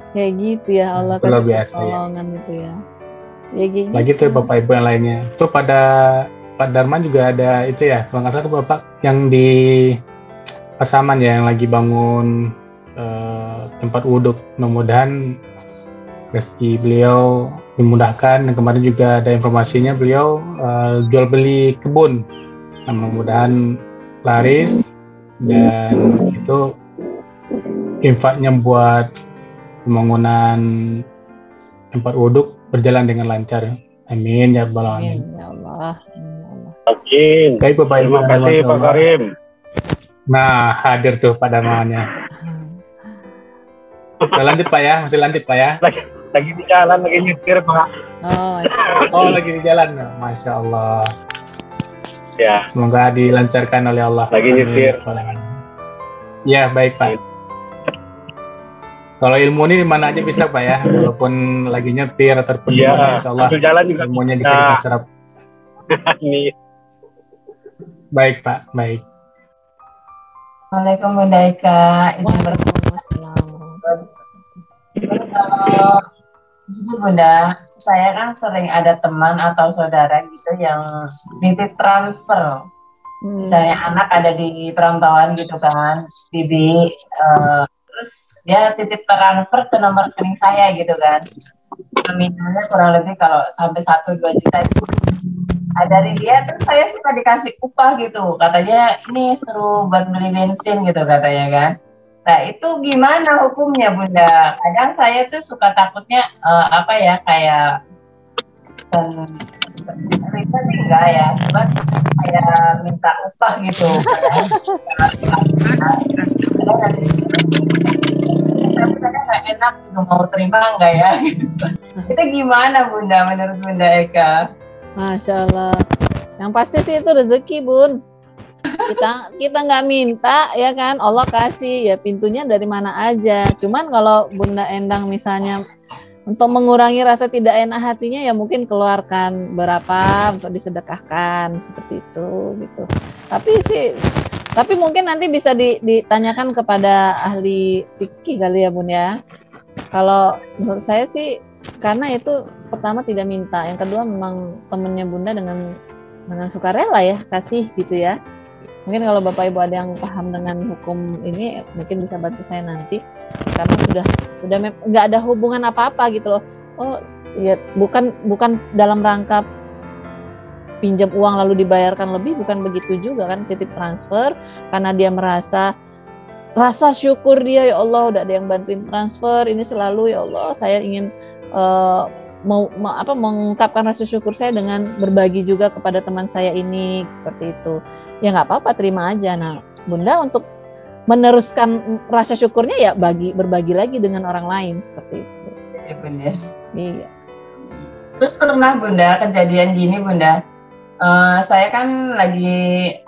Kayak gitu ya, Allah kasih pertolongan gitu ya. Ya gitu. Lagi tuh Bapak Ibu yang lainnya. Tuh pada Pak Darman juga ada itu ya, kalau nggak salah Bapak yang di Pasaman ya, yang lagi bangun tempat wudhu. Mudah-mudahan rezeki beliau dimudahkan. Dan kemarin juga ada informasinya beliau jual beli kebun. Nah, mudah-mudahan laris. Dan itu infaknya buat pembangunan tempat wudhu berjalan dengan lancar. Amin ya rabbal alamin. Ya Allah. Amin. Baik Bapak Ibu, terima kasih Pak Karim. Nah, hadir tuh pada namanya. Lanjut Pak ya, masih lanjut Pak ya. Lagi di jalan, lagi nyetir Pak. Oh lagi di jalan, Masya Allah. Ya. Semoga dilancarkan oleh Allah. Lagi nyetir. Ya baik Pak. Kalau ilmu ini di mana aja bisa Pak ya, walaupun lagi nyetir ataupun ya, Insya Allah jalan juga ilmunya bisa kita serap. Ini. Baik Pak, baik. Waalaikumsalam Bunda Eka, izin Waalaikumsalam. kalau gitu Bunda, saya kan sering ada teman atau saudara gitu yang titip transfer. Misalnya anak ada di perantauan gitu kan, bibi, terus dia titip transfer ke nomor rekening saya gitu kan. Nominalnya kurang lebih kalau sampai 1-2 juta itu. Dari dia terus saya suka dikasih upah gitu, katanya ini seru buat beli bensin gitu katanya kan. Nah itu gimana hukumnya Bunda? Kadang saya tuh suka takutnya apa ya kayak ribet sih enggak ya, cuma kayak minta upah gitu. Kadang ada tapi kadang nggak enak gitu, mau terima enggak ya? Itu gimana Bunda menurut Bunda Eka? Masya Allah. Yang pasti sih itu rezeki, Bun. Kita nggak minta ya kan, Allah kasih ya, pintunya dari mana aja. Cuman kalau Bunda Endang misalnya untuk mengurangi rasa tidak enak hatinya ya mungkin keluarkan berapa untuk disedekahkan seperti itu gitu. Tapi mungkin nanti bisa ditanyakan kepada ahli fikih kali ya Bun ya. Kalau menurut saya sih karena itu pertama tidak minta, yang kedua memang temennya Bunda dengan sukarela ya kasih gitu ya. Mungkin kalau Bapak Ibu ada yang paham dengan hukum ini mungkin bisa bantu saya nanti, karena sudah nggak ada hubungan apa-apa gitu loh. Oh ya, bukan dalam rangka pinjam uang lalu dibayarkan lebih, bukan begitu juga kan, titip transfer karena dia rasa syukur dia, ya Allah udah ada yang bantuin transfer ini selalu, ya Allah saya ingin mengungkapkan rasa syukur saya dengan berbagi juga kepada teman saya ini, seperti itu. Ya nggak apa-apa, terima aja. Nah, Bunda untuk meneruskan rasa syukurnya ya berbagi lagi dengan orang lain seperti itu. Iya Bunda. Iya. Terus pernah Bunda kejadian gini Bunda, saya kan lagi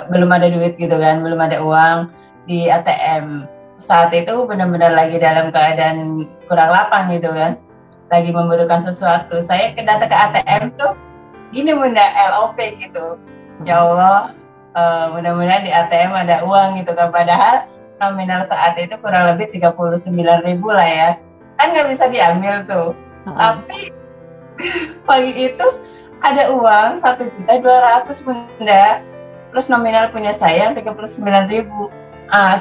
belum ada duit gitu kan, belum ada uang di ATM. Saat itu benar-benar lagi dalam keadaan kurang lapang gitu kan, lagi membutuhkan sesuatu. Saya datang ke ATM tuh gini Bunda, LOP gitu. Ya Allah, mudah-mudahan di ATM ada uang gitu kan. Padahal nominal saat itu kurang lebih 39.000 lah ya. Kan nggak bisa diambil tuh. Tapi pagi itu ada uang 1.200.000 Bunda. Terus nominal punya saya 39.000.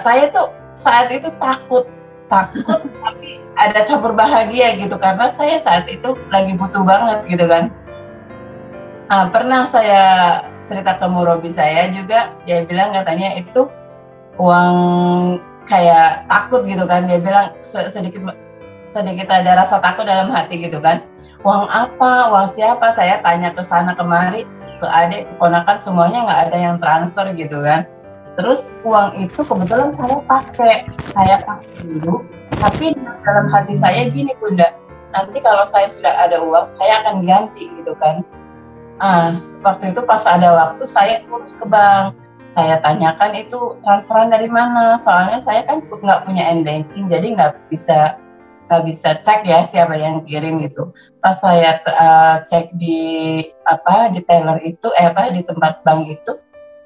Saya tuh saat itu takut tapi ada campur bahagia gitu karena saya saat itu lagi butuh banget gitu kan. Pernah saya cerita ke murabi saya juga, dia bilang katanya itu uang kayak takut gitu kan, dia bilang sedikit ada rasa takut dalam hati gitu kan. Uang apa, uang siapa, saya tanya ke sana kemari, ke adik, keponakan, semuanya nggak ada yang transfer gitu kan. Terus uang itu kebetulan saya pakai dulu, tapi dalam hati saya gini Bunda, nanti kalau saya sudah ada uang saya akan ganti gitu kan. Waktu itu pas ada waktu saya urus ke bank, saya tanyakan itu transferan dari mana, soalnya saya kan nggak punya m-banking, jadi nggak bisa cek ya siapa yang kirim gitu. Pas saya cek di teller itu di tempat bank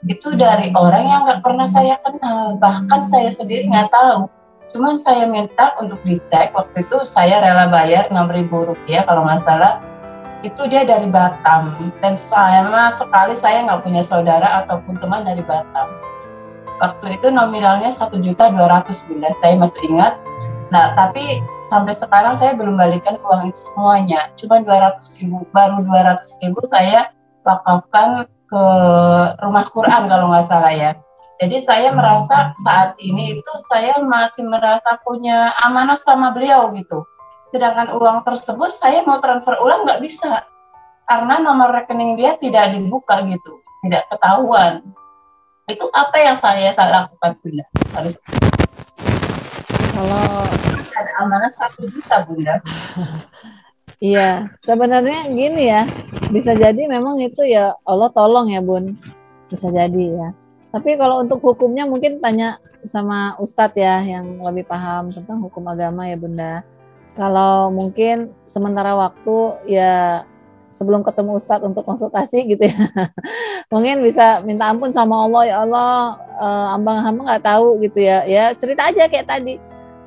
itu dari orang yang nggak pernah saya kenal, bahkan saya sendiri nggak tahu. Cuman saya minta untuk dicek, waktu itu saya rela bayar 6.000 rupiah kalau nggak salah. Itu dia dari Batam, dan sama sekali saya nggak punya saudara ataupun teman dari Batam. Waktu itu nominalnya 1.200.000 Bunda, saya masih ingat. Nah tapi sampai sekarang saya belum balikan uang itu semuanya, cuma 200.000, baru 200.000 saya wakafkan ke rumah Quran kalau nggak salah ya. Jadi saya merasa saat ini itu saya masih merasa punya amanah sama beliau gitu. Sedangkan uang tersebut saya mau transfer ulang nggak bisa karena nomor rekening dia tidak dibuka gitu, tidak ketahuan. Itu apa yang saya lakukan Bunda? Harus Kalau ada amanah 1 juta Bunda. iya, sebenarnya gini ya, bisa jadi memang itu ya Allah tolong ya Bun, bisa jadi ya. Tapi kalau untuk hukumnya mungkin tanya sama Ustadz ya yang lebih paham tentang hukum agama ya Bunda. Kalau mungkin sementara waktu ya sebelum ketemu Ustadz untuk konsultasi gitu ya. Mungkin bisa minta ampun sama Allah, ya Allah, hamba nggak tahu gitu ya. Ya cerita aja kayak tadi.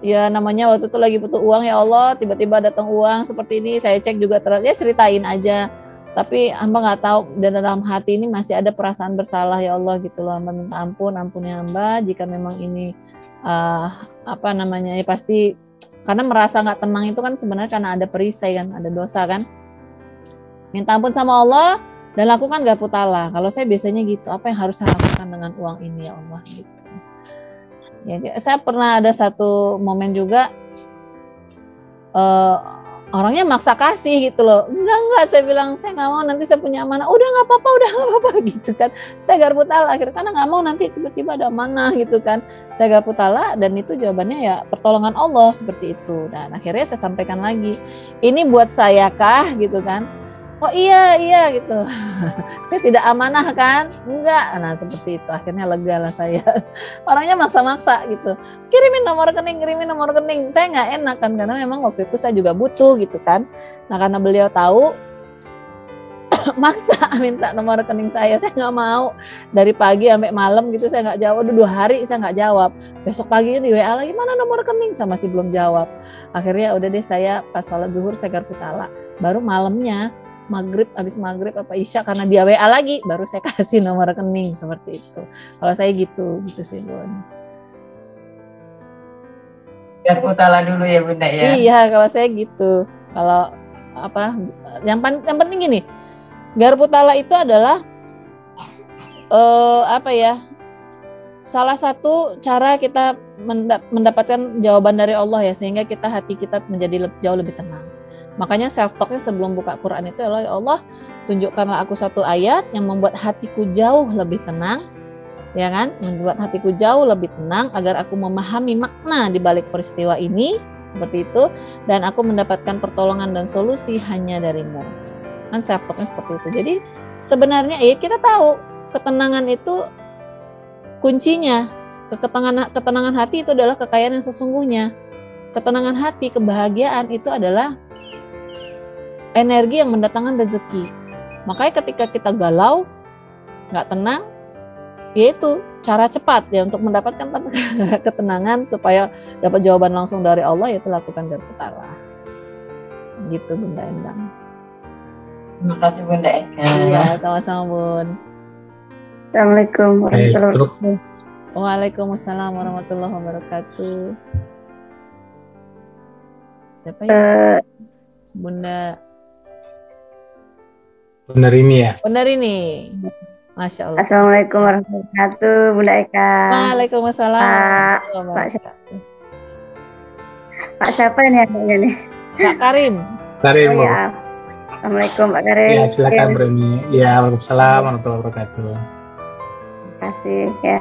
Ya namanya waktu itu lagi butuh uang, ya Allah, tiba-tiba datang uang seperti ini, saya cek juga ya ceritain aja. Tapi hamba nggak tahu, dan dalam hati ini masih ada perasaan bersalah, ya Allah gitu loh. Hamba minta ampuni hamba jika memang ini ya pasti karena merasa nggak tenang itu kan sebenarnya karena ada perisai kan, ada dosa kan. Minta ampun sama Allah dan lakukan garpu tala. Kalau saya biasanya gitu, apa yang harus saya lakukan dengan uang ini, ya Allah gitu. Ya, saya pernah ada satu momen juga orangnya maksa kasih gitu loh. Enggak, saya bilang saya nggak mau, nanti saya punya amanah. Udah nggak apa-apa gitu kan. Saya garpu tala akhirnya karena nggak mau nanti tiba-tiba ada amanah gitu kan. Saya garpu tala dan itu jawabannya ya pertolongan Allah seperti itu. Dan akhirnya saya sampaikan lagi, ini buat saya kah gitu kan. Oh iya gitu. Saya tidak amanah kan? Enggak. Nah seperti itu. Akhirnya lega lah saya. Orangnya maksa-maksa gitu. Kirimin nomor rekening. Saya nggak enak kan karena memang waktu itu saya juga butuh gitu kan. Nah karena beliau tahu, maksa minta nomor rekening saya nggak mau. Dari pagi sampai malam gitu saya nggak jawab. 2 hari saya nggak jawab. Besok pagi di WA lagi, mana nomor rekening? Saya masih belum jawab. Akhirnya udah deh, saya pas sholat zuhur saya garpu tala. Baru malamnya habis maghrib apa isya karena dia WA lagi baru saya kasih nomor rekening seperti itu. Kalau saya gitu sih Bun. Garpu tala dulu ya Bunda ya. Iya kalau saya gitu. Kalau yang penting gini, garpu tala itu adalah salah satu cara kita mendapatkan jawaban dari Allah ya, sehingga hati kita menjadi jauh lebih tenang. Makanya self-talknya sebelum buka Quran itu adalah, ya Allah, tunjukkanlah aku satu ayat yang membuat hatiku jauh lebih tenang, ya kan? Membuat hatiku jauh lebih tenang agar aku memahami makna di balik peristiwa ini, seperti itu, dan aku mendapatkan pertolongan dan solusi hanya darimu. Kan self-talknya seperti itu. Jadi sebenarnya ya kita tahu ketenangan itu kuncinya. Ketenangan hati itu adalah kekayaan yang sesungguhnya. Ketenangan hati, kebahagiaan itu adalah energi yang mendatangkan rezeki. Makanya ketika kita galau, nggak tenang, yaitu cara cepat ya untuk mendapatkan ketenangan supaya dapat jawaban langsung dari Allah, yaitu lakukan garpu tala. Gitu Bunda Endang. Terima kasih Bunda Eka. Iya, sama-sama Bun. Assalamualaikum warahmatullahi wabarakatuh. Waalaikumsalam warahmatullahi wabarakatuh. Siapa ya? Bunda Rini ya? Bunda Rini. Masya Allah. Assalamualaikum warahmatullahi wabarakatuh, Bunda Eka. Waalaikumsalam warahmatullahi wabarakatuh. Pak siapa ini adanya nih? Pak Karim. Karim. Oh, ya. Assalamualaikum Pak Karim. Ya silakan Rini. Ya waalaikumsalam warahmatullahi wabarakatuh. Terima kasih ya.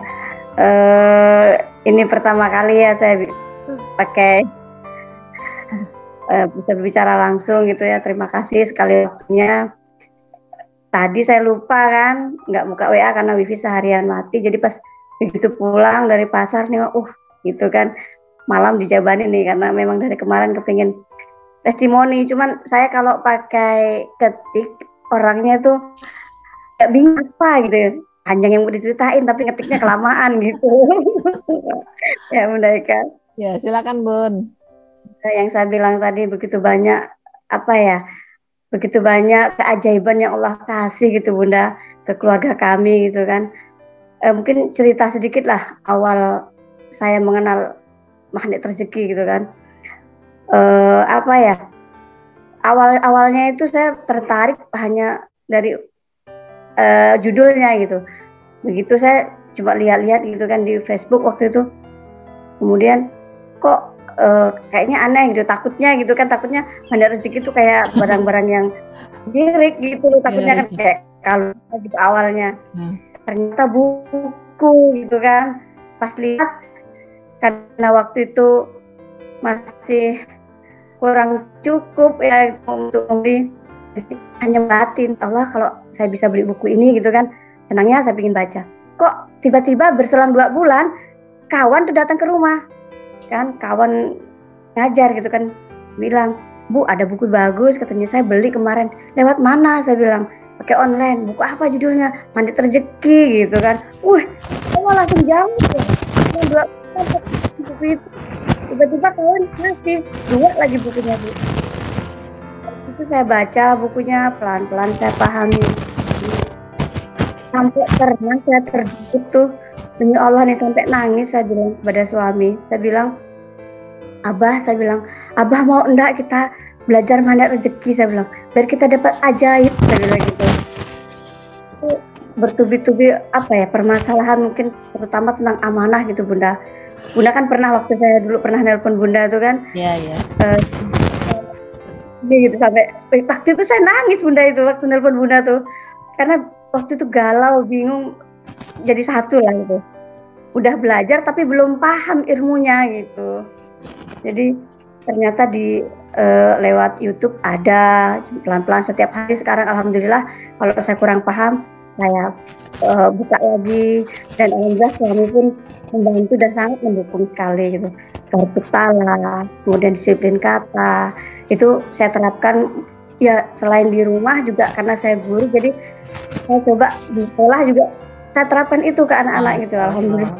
Ini pertama kali ya saya pakai bisa berbicara langsung gitu ya. Terima kasih sekali waktunya. Tadi saya lupa kan, nggak buka WA karena wifi seharian mati. Jadi pas begitu pulang dari pasar nih, gitu kan, malam dijabanin nih karena memang dari kemarin kepingin testimoni. Cuman saya kalau pakai ketik orangnya tuh nggak bingung apa gitu ya. Panjang yang mau diceritain tapi ngetiknya kelamaan gitu. Ya Bunda Eka. Ya silakan Bun. Yang saya bilang tadi begitu banyak begitu banyak keajaiban yang Allah kasih gitu Bunda ke keluarga kami gitu kan. Mungkin cerita sedikit lah awal saya mengenal magnet rezeki gitu kan. Awalnya itu saya tertarik hanya dari judulnya gitu. Begitu saya coba lihat-lihat gitu kan di Facebook waktu itu. Kemudian kok kayaknya aneh gitu, takutnya magnet rezeki itu kayak barang-barang yang sirik gitu loh, takutnya kan kayak kalau gitu awalnya. Ternyata buku gitu kan. Pas lihat karena waktu itu masih kurang cukup ya untuk membeli, hanya batin Allah kalau saya bisa beli buku ini gitu kan, senangnya saya ingin baca. Kok tiba-tiba berselang 2 bulan kawan tuh datang ke rumah kan, kawan ngajar gitu kan, bilang Bu, ada buku bagus, katanya saya beli kemarin. Lewat mana? Saya bilang, pakai online. Buku apa judulnya? Magnet Rezeki gitu kan. Saya langsung jawab ya. Dua buku itu. Tiba-tiba kawan ngasih 2 lagi bukunya, Bu. Itu saya baca bukunya, pelan-pelan saya pahami. Sampai pernah saya terjepit tuh, demi Allah nih, sampai nangis saya bilang kepada suami. Saya bilang, Abah mau enggak kita belajar Magnet Rezeki, saya bilang, biar kita dapat ajaib, saya bilang gitu. Itu bertubi-tubi permasalahan mungkin terutama tentang amanah gitu, Bunda. Bunda kan pernah, waktu saya dulu pernah nelpon Bunda tuh kan. Iya. Gitu sampai waktu itu saya nangis, Bunda, itu waktu nelpon Bunda tuh. Karena waktu itu galau, bingung, jadi satu lah gitu. Udah belajar tapi belum paham ilmunya gitu. Jadi ternyata di lewat YouTube ada pelan-pelan setiap hari sekarang, alhamdulillah. Kalau saya kurang paham, saya buka lagi, dan alhamdulillah suami pun membantu dan sangat mendukung sekali gitu. Kartu tala, kemudian disiplin kata, itu saya terapkan ya selain di rumah juga, karena saya guru, jadi saya coba di sekolah juga saya terapkan itu ke anak-anak gitu, alhamdulillah.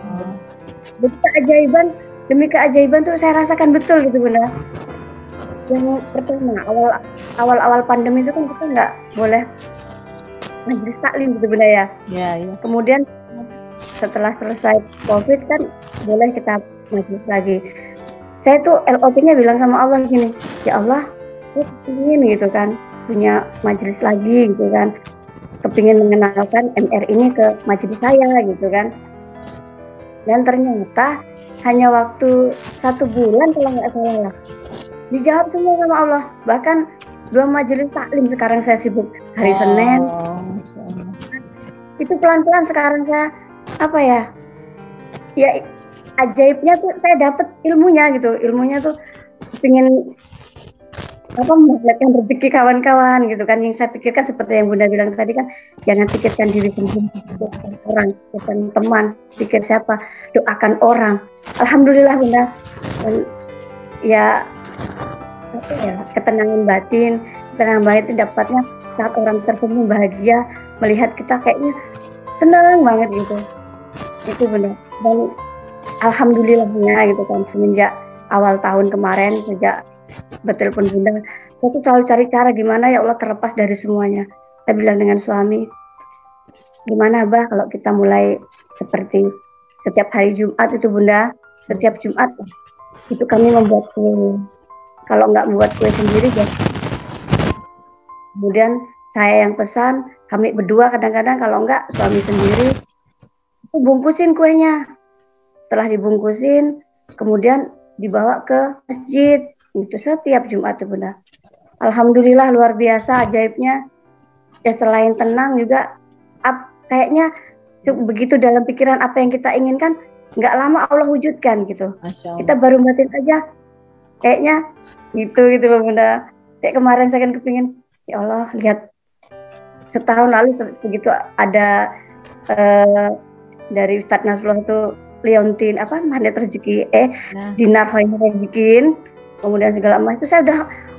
Jadi keajaiban demi keajaiban tuh saya rasakan betul gitu, Bunda. Yang pertama, awal pandemi itu kan kita nggak boleh majelis taklim gitu, Bunda ya. Iya. Kemudian setelah selesai COVID kan boleh kita majelis lagi. Saya tuh LOP-nya bilang sama Allah gini, ya Allah, saya ingin gitu kan punya majelis lagi gitu kan, kepingin mengenalkan MR ini ke majelis saya gitu kan. Dan ternyata hanya waktu 1 bulan kalau nggak salah lah, dijawab semua sama Allah. Bahkan 2 majelis taklim sekarang saya sibuk hari Senin. Itu pelan-pelan sekarang saya ya ajaibnya tuh saya dapat ilmunya gitu. Ilmunya tuh pengen mendapatkan rezeki kawan-kawan gitu kan. Yang saya pikirkan seperti yang Bunda bilang tadi kan, jangan pikirkan diri sendiri, pikirkan orang, pikirkan teman, pikir siapa, doakan orang. Alhamdulillah, Bunda. Ya ketenangan batin dapatnya saat orang tersenyum bahagia melihat kita, kayaknya senang banget gitu. Itu Bunda. Dan alhamdulillahnya gitu kan, semenjak awal tahun kemarin, sejak bertelepon Bunda, saya tuh selalu cari cara gimana ya Allah terlepas dari semuanya. Saya bilang dengan suami, gimana Abah kalau kita mulai seperti setiap hari Jumat itu, Bunda, setiap Jumat itu kami membuat kue. Kalau nggak membuat kue sendiri ya, kemudian saya yang pesan, kami berdua kadang-kadang, kalau nggak suami sendiri, itu bungkusin kuenya. Setelah dibungkusin, kemudian dibawa ke masjid. Itu setiap Jumat itu, Bunda. Alhamdulillah luar biasa ajaibnya. Ya selain tenang juga kayaknya begitu dalam pikiran apa yang kita inginkan, nggak lama Allah wujudkan gitu. Kita baru batin aja kayaknya gitu Bunda. Kayak kemarin saya kan kepingin, ya Allah, lihat setahun lalu begitu ada dari Ustadz Nasrullah itu Leontin Magnet Rezeki dinar rezekin, kemudian segala macam itu saya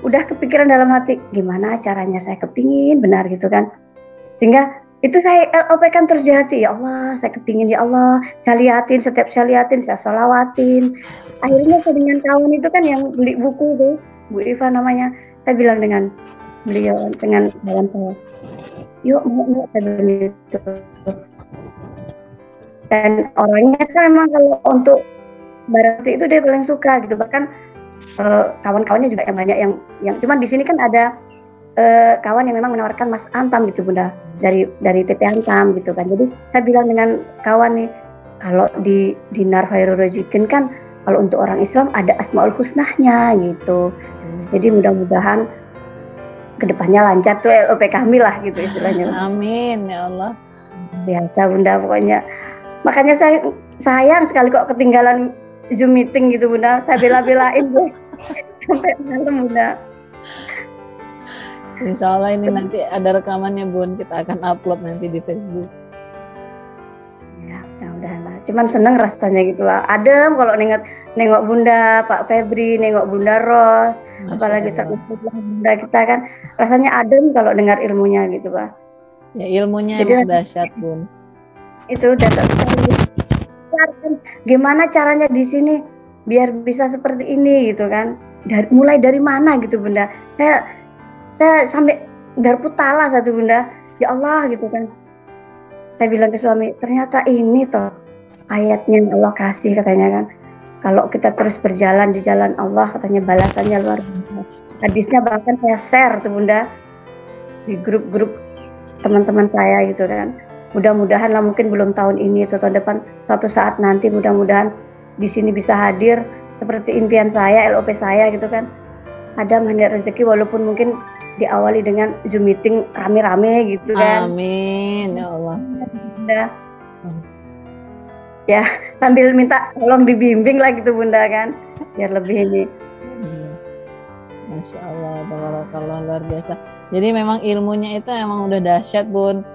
udah kepikiran dalam hati gimana caranya saya kepingin benar gitu kan, sehingga itu saya LOP kan terus di hati, ya Allah saya kepingin, ya Allah setiap saya liatin saya sholawatin. Akhirnya saya dengan kawan itu kan yang beli buku itu, Bu Iva namanya, saya bilang dengan beliau, dengan kawan saya, yuk mau saya beli itu. Dan orangnya kan memang kalau untuk barang itu dia paling suka gitu, bahkan kawan-kawannya juga yang banyak yang cuman di sini kan ada kawan yang memang menawarkan Mas Antam gitu, Bunda, dari PT Antam gitu kan. Jadi saya bilang dengan kawan nih, kalau di dinar khairul rezekin kan kalau untuk orang Islam ada Asmaul Husnahnya gitu. Jadi mudah-mudahan kedepannya lancar tuh LOP kami lah gitu istilahnya. Amin ya Allah. Biasa Bunda pokoknya. Makanya saya sayang sekali kok ketinggalan Zoom meeting gitu, Bunda. Saya bela-belain sampai malam, Bunda. Insya Allah ini nanti ada rekamannya, Bun. Kita akan upload nanti di Facebook. Ya, mudah-mudahan lah. cuman seneng rasanya gitu lah. Adem kalau nengok Bunda Pak Febri, nengok Bunda Ros, apalagi terutama Bunda kita kan rasanya adem kalau dengar ilmunya gitu Pak. Ya ilmunya Jadi emang dahsyat Bun. itu dasar gimana caranya di sini biar bisa seperti ini gitu kan. Mulai dari mana gitu Bunda. Saya sampai darputala satu Bunda. Ya Allah gitu kan. Saya bilang ke suami, ternyata ini toh ayatnya yang Allah kasih katanya kan. Kalau kita terus berjalan di jalan Allah katanya balasannya luar biasa. Hadisnya bahkan saya share tuh Bunda di grup-grup teman-teman saya gitu kan. Mudah-mudahan lah mungkin belum tahun ini atau tahun depan suatu saat nanti mudah-mudahan di sini bisa hadir seperti impian saya, LOP saya gitu kan. Ada mandiri rezeki walaupun mungkin diawali dengan Zoom meeting rame-rame gitu kan. Amin ya Allah. Bunda. Ya sambil minta tolong dibimbing lah gitu Bunda kan biar lebih ini. Masya Allah, tabarakallah, luar biasa. Jadi memang ilmunya itu emang udah dahsyat Bun.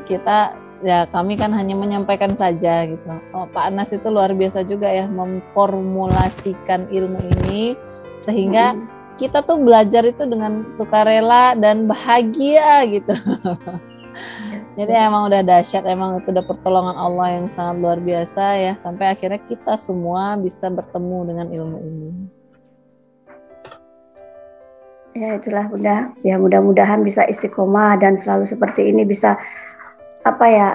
Kita ya kami kan hanya menyampaikan saja gitu. Oh, Pak Anas itu luar biasa juga ya memformulasikan ilmu ini sehingga kita tuh belajar itu dengan sukarela dan bahagia gitu. Jadi emang udah dahsyat, emang itu udah pertolongan Allah yang sangat luar biasa ya, sampai akhirnya kita semua bisa bertemu dengan ilmu ini. Ya itulah Bunda, ya mudah-mudahan bisa istiqomah dan selalu seperti ini bisa apa ya,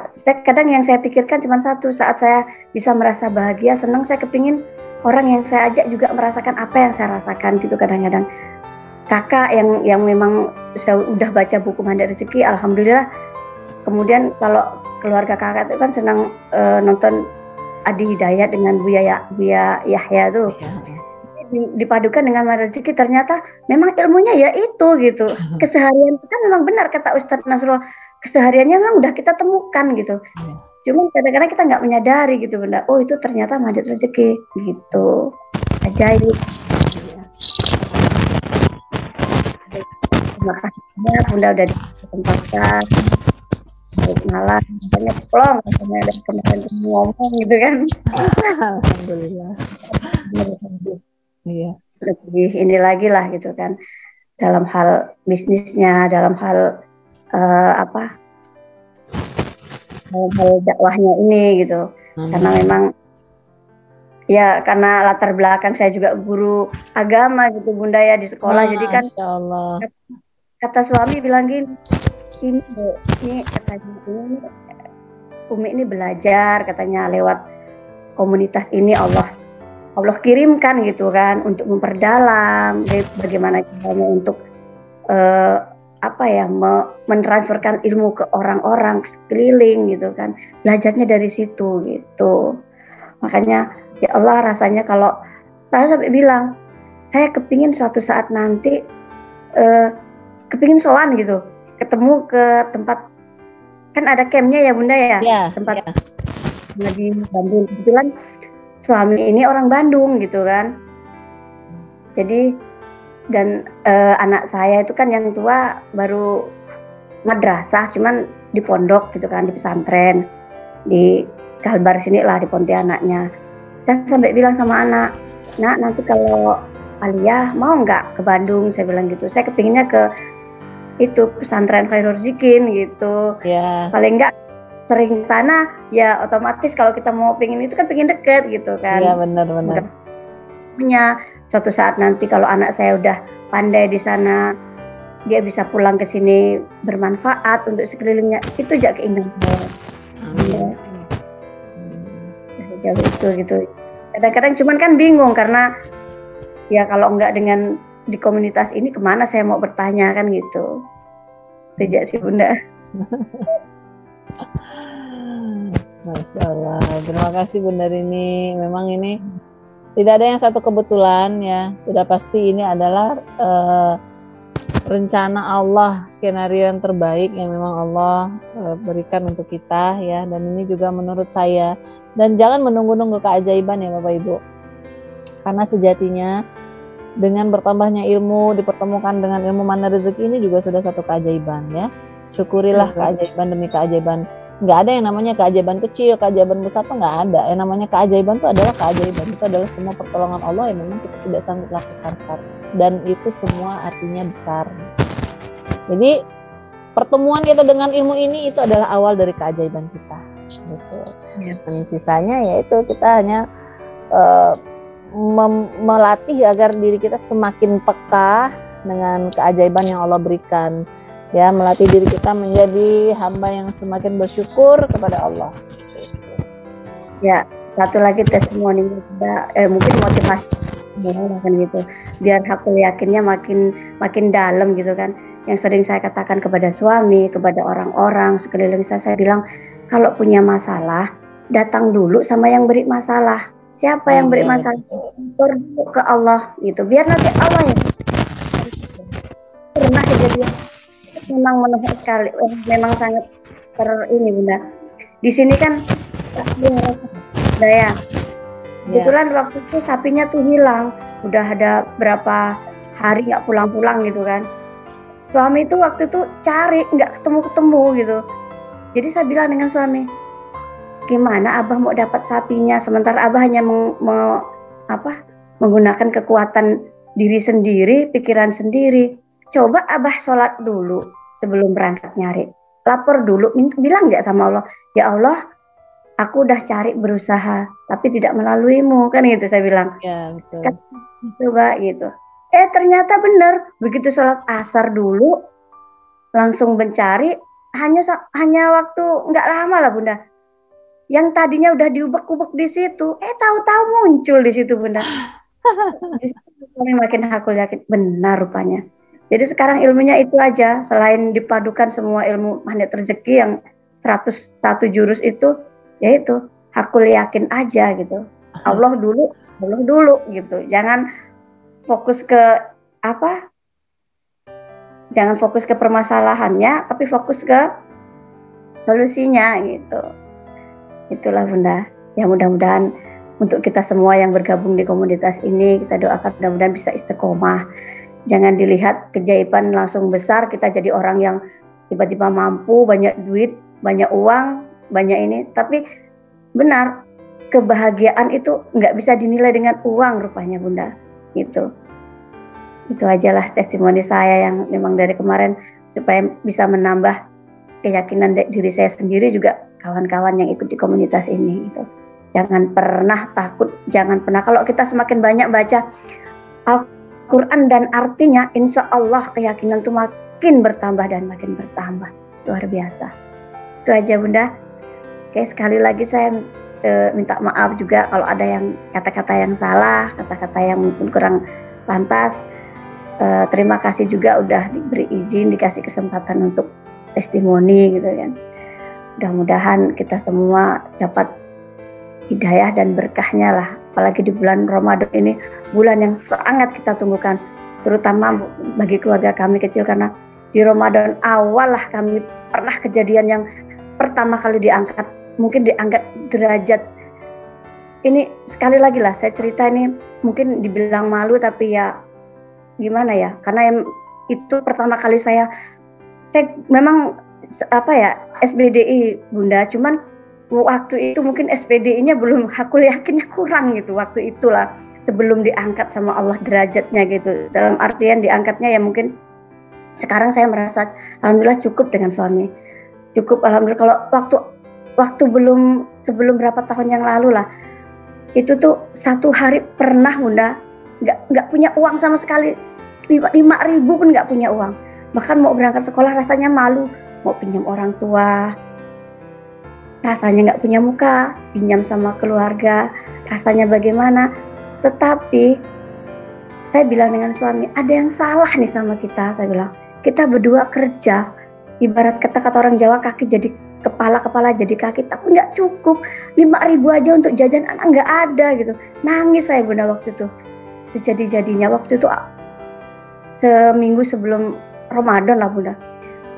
kadang yang saya pikirkan cuma satu, saat saya bisa merasa bahagia, senang, saya kepingin orang yang saya ajak juga merasakan apa yang saya rasakan gitu kadang-kadang. Kakak yang memang saya udah baca buku Mandiri Rezeki, alhamdulillah. Kemudian kalau keluarga kakak itu kan senang nonton Adi Hidayat dengan Buya Yahya tuh. Dipadukan dengan Mandiri Rezeki, ternyata memang ilmunya ya itu gitu. Keseharian kita memang benar kata Ustadz Nasrullah, kesehariannya memang udah kita temukan gitu. Cuman kadang-kadang kita nggak menyadari gitu Bunda. Oh itu ternyata Mandiri Rezeki gitu. Ajaib. Terima kasih banyak Bunda udah ditempatkan. Malah katanya plong katanya ada kemarin ngomong gitu kan. Alhamdulillah. Iya. Lebih ini lagi lah gitu kan dalam hal bisnisnya, dalam hal hal dakwahnya ini gitu. Karena memang ya karena latar belakang saya juga guru agama gitu Bunda ya di sekolah. Jadi kan kata suami bilang gini, ini katanya ini Umi ini belajar katanya lewat komunitas ini Allah kirimkan gitu kan untuk memperdalam bagaimana caranya untuk mentransferkan ilmu ke orang-orang sekeliling gitu kan, belajarnya dari situ gitu. Makanya ya Allah rasanya kalau saya sampai bilang saya kepingin suatu saat nanti kepingin sowan gitu, ketemu ke tempat kan ada campnya ya Bunda ya, tempat di Bandung. Kebetulan suami ini orang Bandung gitu kan. Jadi dan anak saya itu kan yang tua baru madrasah, cuman di pondok gitu kan, di pesantren di Kalbar sini lah di Pontianaknya. Saya sampai bilang sama anak, nak nanti kalau Aliyah mau nggak ke Bandung, saya bilang gitu. Saya kepinginnya ke itu pesantren Khairul Zikin gitu. Paling nggak sering sana ya, otomatis kalau kita mau pingin itu kan pingin deket gitu kan. Iya benar. Punya suatu saat nanti kalau anak saya udah pandai di sana, dia bisa pulang ke sini bermanfaat untuk sekelilingnya, itu aja keinginan saya. Jauh itu gitu. Kadang-kadang cuman kan bingung karena ya kalau enggak dengan di komunitas ini kemana saya mau bertanya kan gitu. Sejak sih Bunda. Masya Allah, terima kasih Bunda Rini. Memang ini tidak ada yang satu kebetulan ya. Sudah pasti ini adalah rencana Allah, skenario yang terbaik yang memang Allah berikan untuk kita ya. Dan ini juga menurut saya. Dan jangan menunggu-nunggu keajaiban ya Bapak Ibu. Karena sejatinya dengan bertambahnya ilmu dipertemukan dengan ilmu Mandiri Rezeki ini juga sudah satu keajaiban ya. Syukurilah keajaiban demi keajaiban Nggak ada yang namanya keajaiban kecil, keajaiban besar tuh nggak ada. Yang namanya keajaiban itu adalah keajaiban. Itu adalah semua pertolongan Allah yang memang kita tidak sanggup lakukan. Dan itu semua artinya besar. Jadi pertemuan kita dengan ilmu ini itu adalah awal dari keajaiban kita. Gitu. Dan sisanya yaitu kita hanya melatih agar diri kita semakin peka dengan keajaiban yang Allah berikan. Ya, melatih diri kita menjadi hamba yang semakin bersyukur kepada Allah. Ya, satu lagi testimoni mungkin motivasi kan gitu. Biar hakul yakinnya makin dalam gitu kan. Yang sering saya katakan kepada suami, kepada orang-orang sekeliling saya bilang kalau punya masalah datang dulu sama yang beri masalah. Siapa yang beri masalah? Berdoa ke Allah gitu. Biar nanti Allah yang pernah kejadian memang menurut sekali, memang sangat ini Bunda. Di sini kan daya. Kebetulan waktu itu sapinya tuh hilang, udah ada berapa hari nggak pulang-pulang gitu kan. Suami itu waktu itu cari nggak ketemu gitu. Jadi saya bilang dengan suami, gimana Abah mau dapat sapinya sementara Abah hanya menggunakan kekuatan diri sendiri, pikiran sendiri. Coba Abah sholat dulu sebelum berangkat nyari. Lapor dulu, bilang nggak sama Allah, ya Allah, aku udah cari berusaha, tapi tidak melaluimu, kan gitu saya bilang. Ya, betul. Kan, coba gitu. Ternyata benar, begitu sholat asar dulu, langsung mencari, hanya waktu nggak lama lah Bunda. Yang tadinya udah diubek-ubek di situ, tahu-tahu muncul di situ Bunda. Di situ makin hakul yakin, benar rupanya. Jadi sekarang ilmunya itu aja, selain dipadukan semua ilmu magnet rezeki yang 101 jurus itu, yaitu hakul yakin aja gitu. Allah dulu gitu. Jangan fokus ke jangan fokus ke permasalahannya, tapi fokus ke solusinya gitu. Itulah Bunda. Ya mudah-mudahan untuk kita semua yang bergabung di komunitas ini, kita doakan mudah-mudahan bisa istiqomah. Jangan dilihat keajaiban langsung besar, kita jadi orang yang tiba-tiba mampu, banyak duit, banyak uang, banyak ini. Tapi benar, kebahagiaan itu nggak bisa dinilai dengan uang rupanya Bunda. Gitu. Itu ajalah testimoni saya yang memang dari kemarin supaya bisa menambah keyakinan diri saya sendiri juga kawan-kawan yang ikut di komunitas ini. Gitu. Jangan pernah takut, jangan pernah. Kalau kita semakin banyak baca Al-Quran dan artinya, insya Allah keyakinan itu makin bertambah dan makin bertambah. Luar biasa. Itu aja Bunda. Oke, sekali lagi saya minta maaf juga kalau ada yang kata-kata yang salah, kata-kata yang mungkin kurang pantas. Terima kasih juga udah diberi izin, dikasih kesempatan untuk testimoni gitu kan. Mudah-mudahan kita semua dapat hidayah dan berkahnya lah. Apalagi di bulan Ramadan ini, bulan yang sangat kita tunggukan, terutama bagi keluarga kami kecil, karena di Ramadan awal lah kami pernah kejadian yang pertama kali diangkat, mungkin diangkat derajat. Ini sekali lagi lah saya cerita ini, mungkin dibilang malu tapi ya gimana ya, karena itu pertama kali saya memang SBDI Bunda, cuman waktu itu mungkin SPDI-nya belum, hakul yakinnya kurang gitu waktu itulah, sebelum diangkat sama Allah derajatnya gitu. Dalam artian diangkatnya ya mungkin sekarang saya merasa alhamdulillah cukup dengan suami. Cukup alhamdulillah. Kalau waktu sebelum berapa tahun yang lalu lah, itu tuh satu hari pernah Bunda nggak punya uang sama sekali, 5.000 pun nggak punya uang. Bahkan mau berangkat sekolah rasanya malu, mau pinjam orang tua, rasanya nggak punya muka, pinjam sama keluarga, rasanya bagaimana. Tetapi saya bilang dengan suami, ada yang salah nih sama kita. Saya bilang, kita berdua kerja, ibarat kata orang Jawa, kaki jadi kepala, kepala jadi kaki, tapi nggak cukup. 5.000 aja untuk jajan anak nggak ada gitu. Nangis saya Bunda waktu itu. Sejadi-jadinya waktu itu seminggu sebelum Ramadan lah Bunda.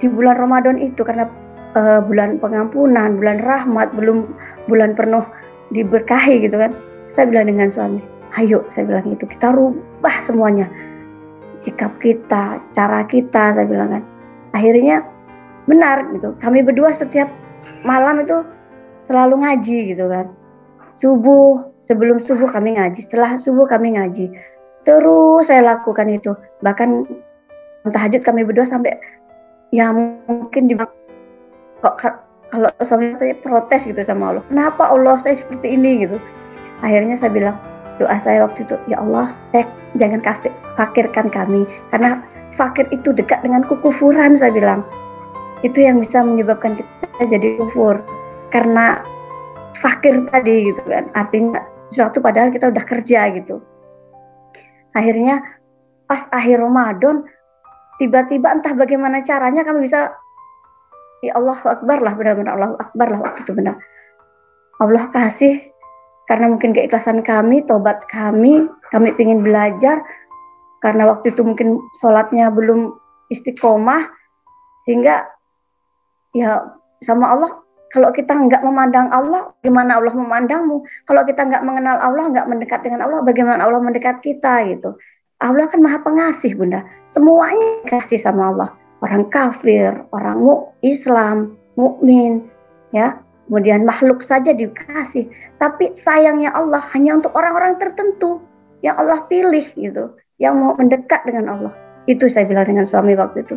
Di bulan Ramadan itu karena bulan pengampunan, bulan rahmat, belum bulan penuh diberkahi gitu kan. Saya bilang dengan suami, ayo saya bilang itu, kita rubah semuanya. Sikap kita, cara kita, saya bilang kan. Akhirnya benar gitu. Kami berdua setiap malam itu selalu ngaji gitu kan. Subuh, sebelum subuh kami ngaji, setelah subuh kami ngaji. Terus saya lakukan itu. Bahkan tahajud kami berdua sampai ya mungkin kok kalau suami saya protes gitu sama Allah. Kenapa Allah saya seperti ini gitu. Akhirnya saya bilang, doa saya waktu itu, ya Allah, jangan fakirkan kami. Karena fakir itu dekat dengan kekufuran, saya bilang. Itu yang bisa menyebabkan kita jadi kufur. Karena fakir tadi gitu kan. Artinya sesuatu padahal kita udah kerja gitu. Akhirnya pas akhir Ramadan, tiba-tiba entah bagaimana caranya kami bisa, ya Allah Akbar lah, benar-benar Allah Akbar lah waktu itu benar. Allah kasih, karena mungkin keikhlasan kami, tobat kami ingin belajar, karena waktu itu mungkin sholatnya belum istiqomah, sehingga ya sama Allah, kalau kita nggak memandang Allah, bagaimana Allah memandangmu? Kalau kita nggak mengenal Allah, nggak mendekat dengan Allah, bagaimana Allah mendekat kita gitu. Allah kan maha pengasih Bunda, semuanya kasih sama Allah. Orang kafir, orang Islam, mukmin, ya, kemudian makhluk saja dikasih. Tapi sayangnya Allah hanya untuk orang-orang tertentu yang Allah pilih gitu, yang mau mendekat dengan Allah. Itu saya bilang dengan suami waktu itu.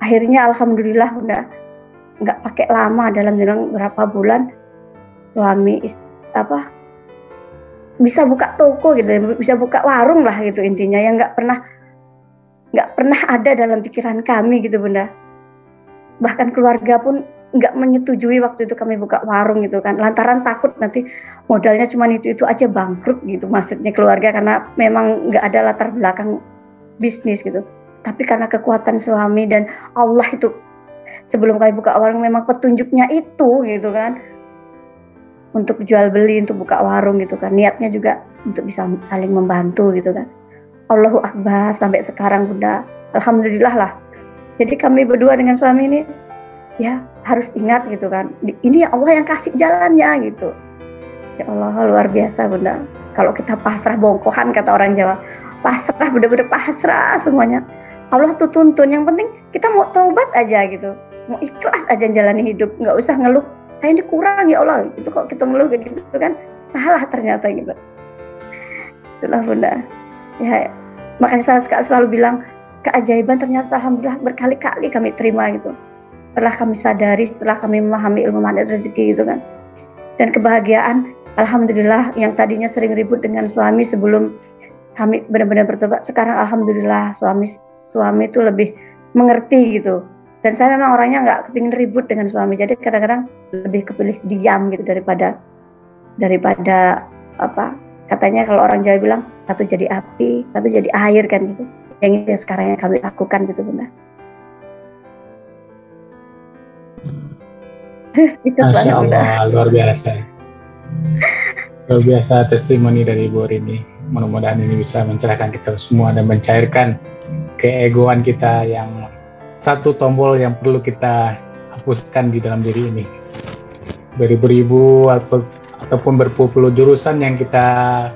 Akhirnya alhamdulillah Bunda, nggak pakai lama, dalam berapa bulan suami bisa buka toko gitu, bisa buka warung lah gitu intinya, yang nggak pernah ada dalam pikiran kami gitu Bunda. Bahkan keluarga pun nggak menyetujui waktu itu kami buka warung gitu kan, lantaran takut nanti modalnya cuma itu aja bangkrut gitu, maksudnya keluarga, karena memang nggak ada latar belakang bisnis gitu. Tapi karena kekuatan suami dan Allah itu, sebelum kami buka warung memang petunjuknya itu gitu kan, untuk jual beli, untuk buka warung gitu kan, niatnya juga untuk bisa saling membantu gitu kan. Allahu Akbar sampai sekarang Bunda, alhamdulillah lah. Jadi kami berdua dengan suami ini ya harus ingat gitu kan, ini Allah yang kasih jalannya gitu. Ya Allah, luar biasa Bunda. Kalau kita pasrah bongkohan kata orang Jawa, pasrah, bener-bener pasrah semuanya. Allah tuh tuntun, yang penting kita mau taubat aja gitu, mau ikhlas aja jalani hidup, nggak usah ngeluh, saya ini kurang ya Allah, itu kok kita ngeluh kayak gitu kan, salah ternyata gitu. Itulah Bunda. Ya, makanya saya selalu bilang, keajaiban ternyata alhamdulillah berkali-kali kami terima gitu. Setelah kami sadari, setelah kami memahami ilmu mandat rezeki gitu kan. Dan kebahagiaan, alhamdulillah, yang tadinya sering ribut dengan suami sebelum kami benar-benar bertobat, sekarang alhamdulillah suami itu lebih mengerti gitu. Dan saya memang orangnya nggak kepingin ribut dengan suami, jadi kadang-kadang lebih kepilih diam gitu daripada apa, katanya kalau orang Jawa bilang, satu jadi api, satu jadi air kan gitu. Yang itu yang sekarang yang kami lakukan gitu Bunda. Masya Allah, luar biasa. Luar biasa testimoni dari Ibu Rini. Mudah-mudahan ini bisa mencerahkan kita semua dan mencairkan keegoan kita yang satu tombol yang perlu kita hapuskan di dalam diri ini. Beribu-ribu ataupun berpuluh-puluh jurusan yang kita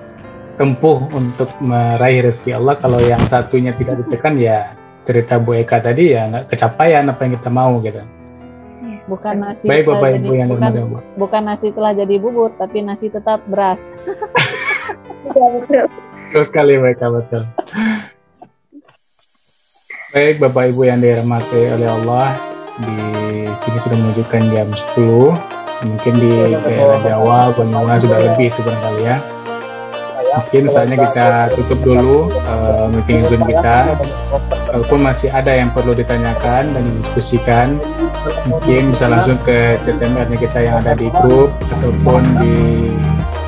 tempuh untuk meraih rezeki Allah, kalau yang satunya tidak ditekan, ya cerita Bu Eka tadi ya nggak kecapaian apa yang kita mau gitu. Bukan nasi baik Bapak Ibu yang bukan nasi telah jadi bubur, tapi nasi tetap beras. Terus sekali mereka betul. Baik Bapak Ibu yang dirahmati oleh Allah, di sini sudah menunjukkan jam 10. Mungkin di daerah Jawa, Banyuwangi sudah lebih itu barangkali ya. Mungkin saatnya kita tutup dulu meeting Zoom kita. Kalaupun masih ada yang perlu ditanyakan dan didiskusikan, mungkin bisa langsung ke chat-nya kita yang ada di grup, ataupun di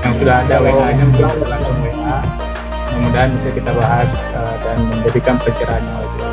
yang sudah ada WA-nya, mungkin bisa langsung WA. Mudah-mudahan bisa kita bahas dan memberikan pencerahan yang lebih.